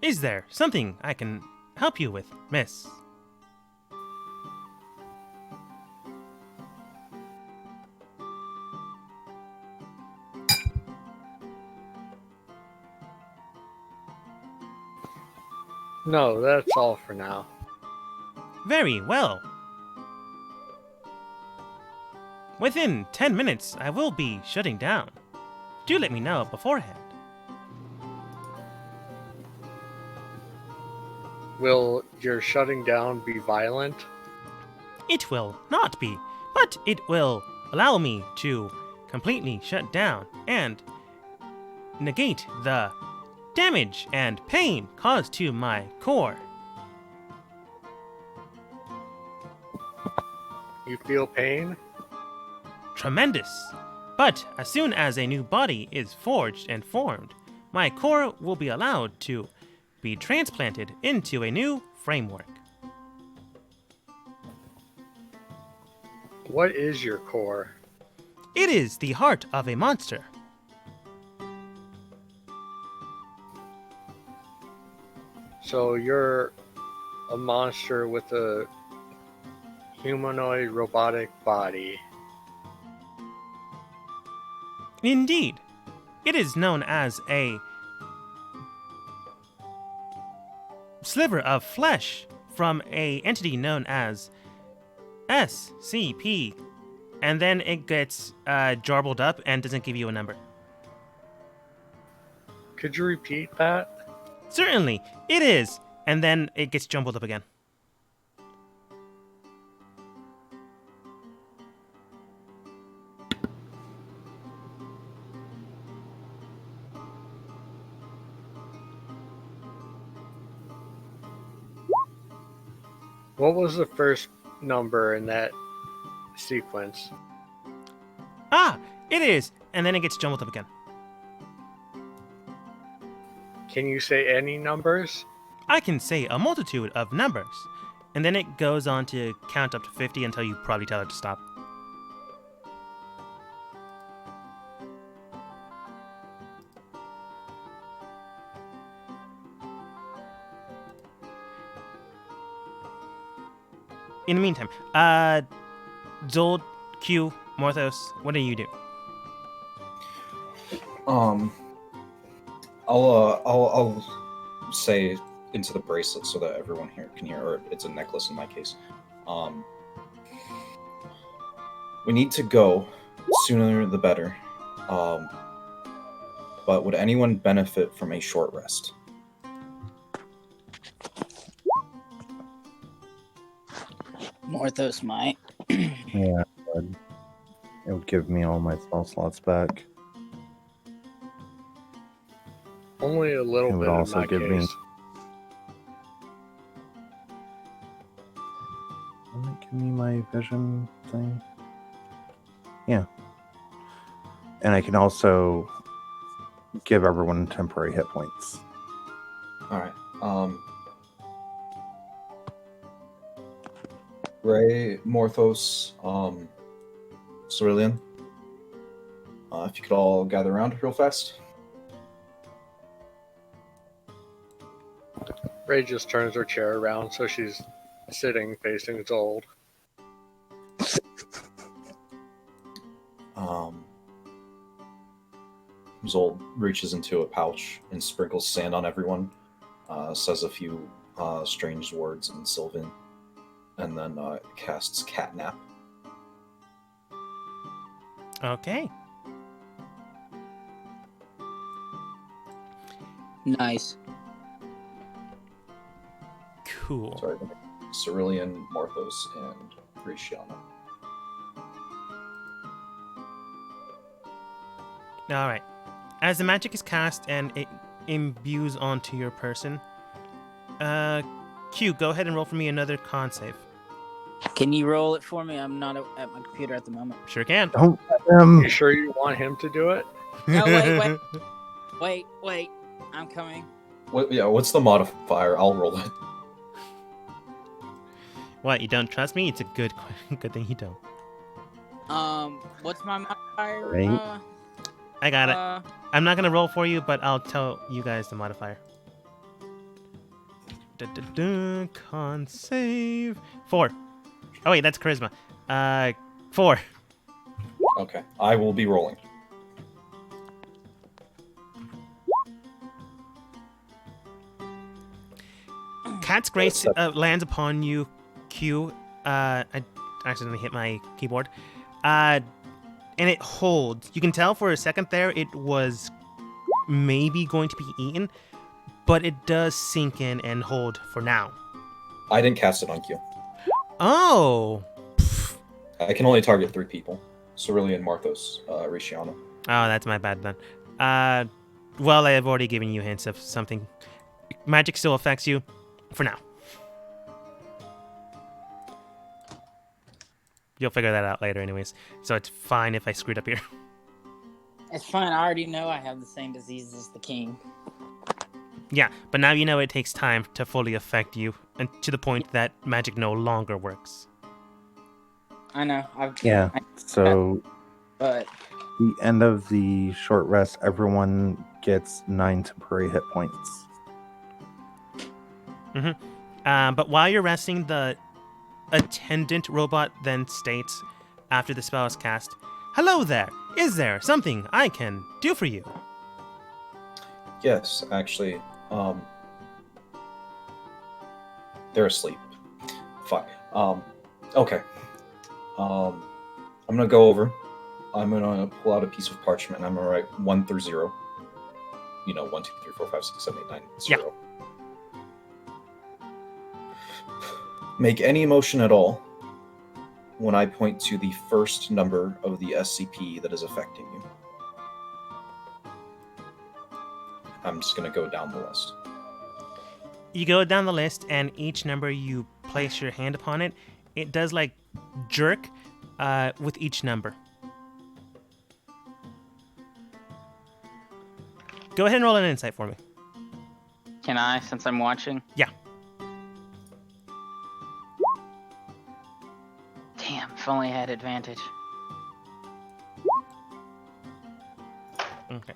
Is there something I can help you with, miss? No, that's all for now. Very well. Within 10 minutes, I will be shutting down. Do let me know beforehand. Will your shutting down be violent? It will not be, but it will allow me to completely shut down and negate the damage and pain caused to my core. You feel pain? Tremendous. But as soon as a new body is forged and formed, my core will be allowed to be transplanted into a new framework. What is your core? It is the heart of a monster. So you're a monster with a humanoid robotic body. Indeed, it is known as a sliver of flesh from a entity known as SCP, and then it gets jarbled up and doesn't give you a number. Could you repeat that? Certainly, it is, and then it gets jumbled up again. What was the first number in that sequence? Ah, it is, and then it gets jumbled up again. Can you say any numbers? I can say a multitude of numbers, and then it goes on to count up to 50 until you probably tell it to stop. In the meantime, Zold, Q, Morthos, what do you do? I'll say into the bracelet so that everyone here can hear, or it's a necklace in my case. We need to go sooner the better. But would anyone benefit from a short rest? Morthos might. Yeah, it would give me all my spell slots back. Only a little It would bit in also my give me- case. Will it give me my vision thing? Yeah. And I can also give everyone temporary hit points. Alright. Ray, Morthos, Cerulean. If you could all gather around real fast. Ray just turns her chair around so she's sitting facing Zold. Zold reaches into a pouch and sprinkles sand on everyone, says a few strange words in Sylvan, and then casts Catnap. Okay. Nice. Cool. Sorry, Cerulean, Morthos, and Rishiana. All right. As the magic is cast and it imbues onto your person, Q, go ahead and roll for me another con save. Can you roll it for me? I'm not at my computer at the moment. Sure can. Don't You sure you want him to do it? Oh, wait. I'm coming. What's the modifier? I'll roll it. What, you don't trust me? It's a good thing you don't. What's my modifier? Right. I got it. I'm not going to roll for you, but I'll tell you guys the modifier. Con save. 4. Oh, wait, that's charisma. 4. Okay, I will be rolling. Cat's Grace lands upon you, Q. I accidentally hit my keyboard. And it holds. You can tell for a second there it was maybe going to be eaten, but it does sink in and hold for now. I didn't cast it on Q. Oh. I can only target 3 people. Cerulean, Morthos, Rishiana. Oh, that's my bad then. Well, I have already given you hints of something. Magic still affects you for now. You'll figure that out later anyways. So it's fine if I screwed up here. It's fine. I already know I have the same disease as the king. Yeah, but now you know it takes time to fully affect you, and to the point that magic no longer works. I know. Yeah. So But the end of the short rest, everyone gets 9 temporary hit points. But while you're resting, the attendant robot then states, after the spell is cast, "Hello there. Is there something I can do for you?" Yes, actually. They're asleep. Fuck. Okay. I'm gonna go over. I'm gonna pull out a piece of parchment and I'm gonna write 1 through 0. 1, 2, 3, 4, 5, 6, 7, 8, 9, 0. Make any motion at all when I point to the first number of the SCP that is affecting you. I'm just gonna go down the list. You go down the list, and each number you place your hand upon it, it does like jerk with each number. Go ahead and roll an insight for me. can I, since I'm watching? Yeah. Damn, if only I had advantage. Okay.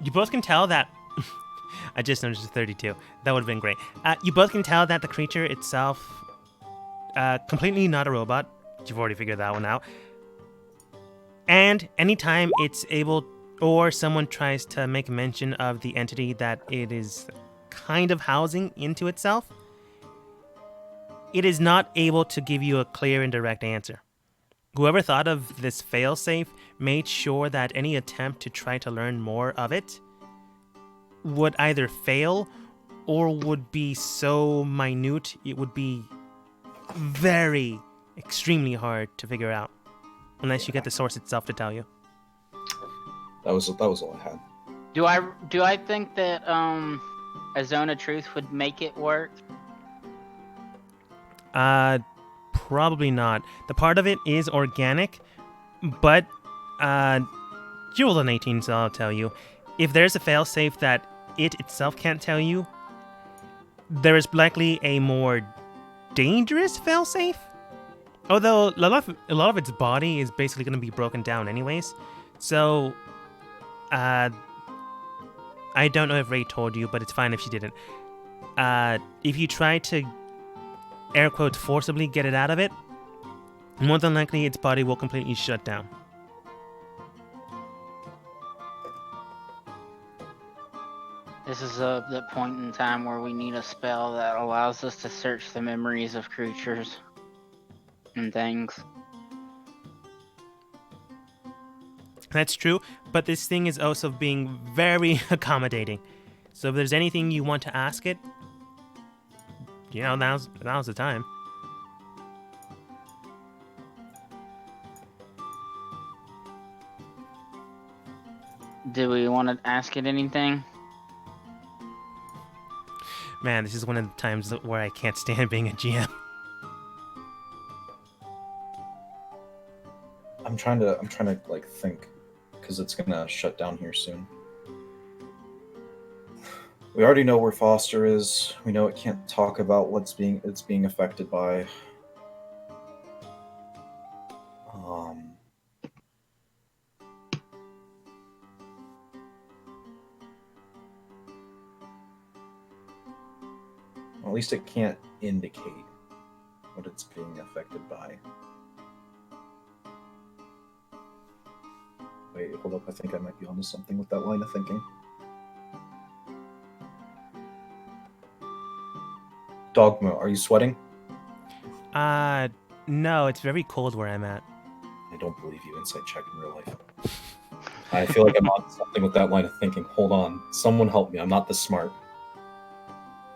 You both can tell that. I just noticed a 32. That would have been great. You both can tell that the creature itself completely not a robot. You've already figured that one out. And anytime it's able, or someone tries to make mention of the entity that it is kind of housing into itself, it is not able to give you a clear and direct answer. Whoever thought of this failsafe made sure that any attempt to try to learn more of it would either fail or would be so minute it would be very, extremely hard to figure out, unless you get the source itself to tell you. That was all I had. Do I think that a zone of truth would make it work? Probably not. The part of it is organic, but you rolled an 18, so I'll tell you. If there's a failsafe that it itself can't tell you, there is likely a more dangerous failsafe. Although a lot of its body is basically going to be broken down anyways. So, I don't know if Ray told you, but it's fine if she didn't. If you try to, air quotes, forcibly get it out of it, more than likely its body will completely shut down. This is the point in time where we need a spell that allows us to search the memories of creatures and things. That's true, but this thing is also being very accommodating. So if there's anything you want to ask it, now's the time. Do we want to ask it anything? Man, this is one of the times where I can't stand being a GM. I'm trying to like think, because it's gonna shut down here soon. We already know where Foster is. We know it can't talk about it's being affected by. At least it can't indicate what it's being affected by. Wait, hold up. I think I might be onto something with that line of thinking. Dogma, are you sweating? No, it's very cold where I'm at. I don't believe you. Insight check in real life. I feel like I'm on something with that line of thinking. Hold on. Someone help me. I'm not this smart.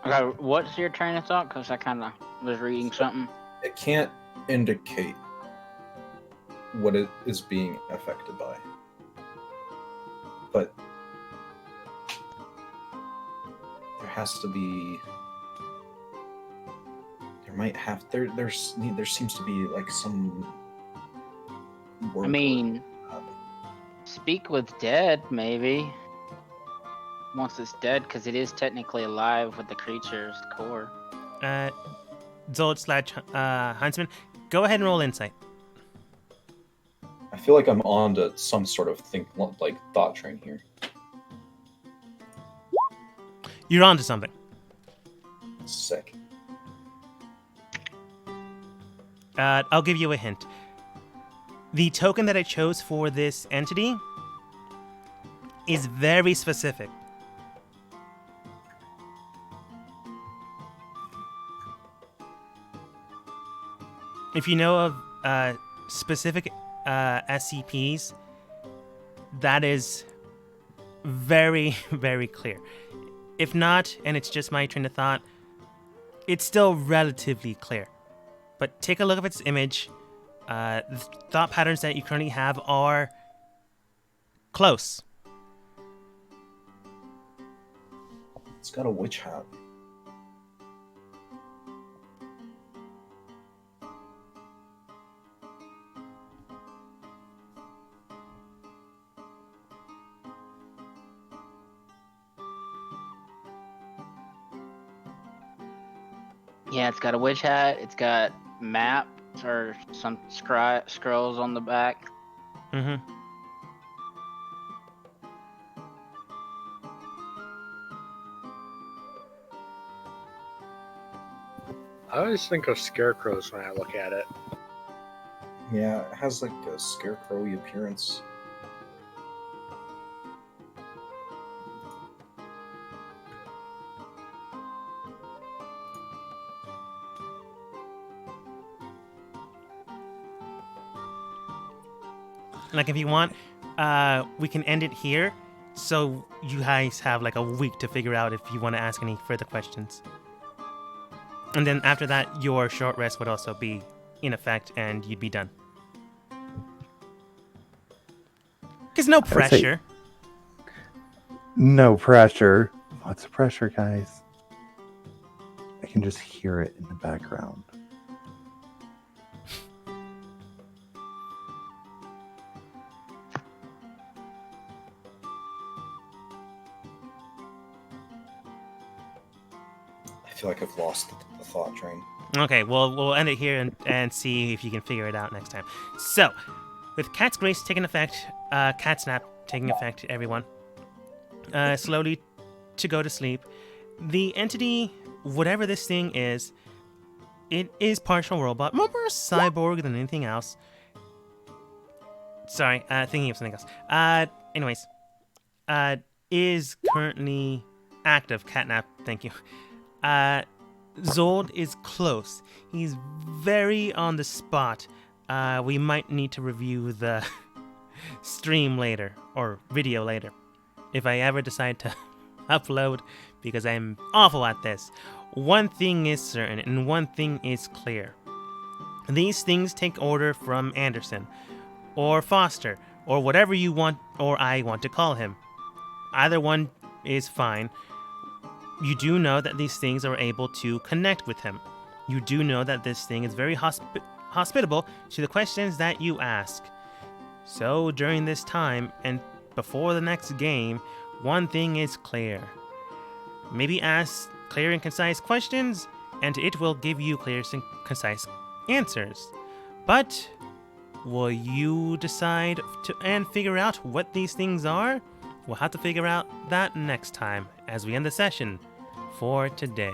Okay, what's your train of thought? Because I kind of was reading something. It can't indicate what it is being affected by. But there has to be... There seems to be like some word. I mean, speak with dead, maybe. Once it's dead, because it is technically alive with the creature's core. Zold/Huntsman, go ahead and roll insight. I feel like I'm on to some sort of thought train here. You're onto something. Sick. I'll give you a hint. The token that I chose for this entity is very specific. If you know of specific SCPs, that is very, very clear. If not, and it's just my train of thought, it's still relatively clear. But take a look at its image. The thought patterns that you currently have are close. It's got a witch hat. Yeah, it's got a witch hat. It's got maps or some scrolls on the back. Mm-hmm. I always think of scarecrows when I look at it. Yeah, it has like a scarecrowy appearance. Like, if you want, we can end it here, so you guys have like a week to figure out if you want to ask any further questions. And then after that, your short rest would also be in effect, and you'd be done. There's no would say- pressure. No pressure. What's the pressure, guys? I can just hear it in the background. I feel like I've lost the thought train. Okay, well, we'll end it here and see if you can figure it out next time. So, with Cat's Grace taking effect, Cat's Nap taking effect, everyone, slowly to go to sleep, the entity, whatever this thing is, it is partial robot, more cyborg than anything else. Sorry, thinking of something else. Anyways, is currently active. Catnap, thank you. Zold is close. He's very on the spot. We might need to review the stream later, or video later, if I ever decide to upload, because I'm awful at this. One thing is certain, and one thing is clear. These things take order from Anderson, or Foster, or whatever you want, or I want to call him. Either one is fine. You do know that these things are able to connect with him. You do know that this thing is very hospitable to the questions that you ask. So during this time, and before the next game, one thing is clear. Maybe ask clear and concise questions, and it will give you clear and concise answers. But will you decide and figure out what these things are? We'll have to figure out that next time as we end the session for today.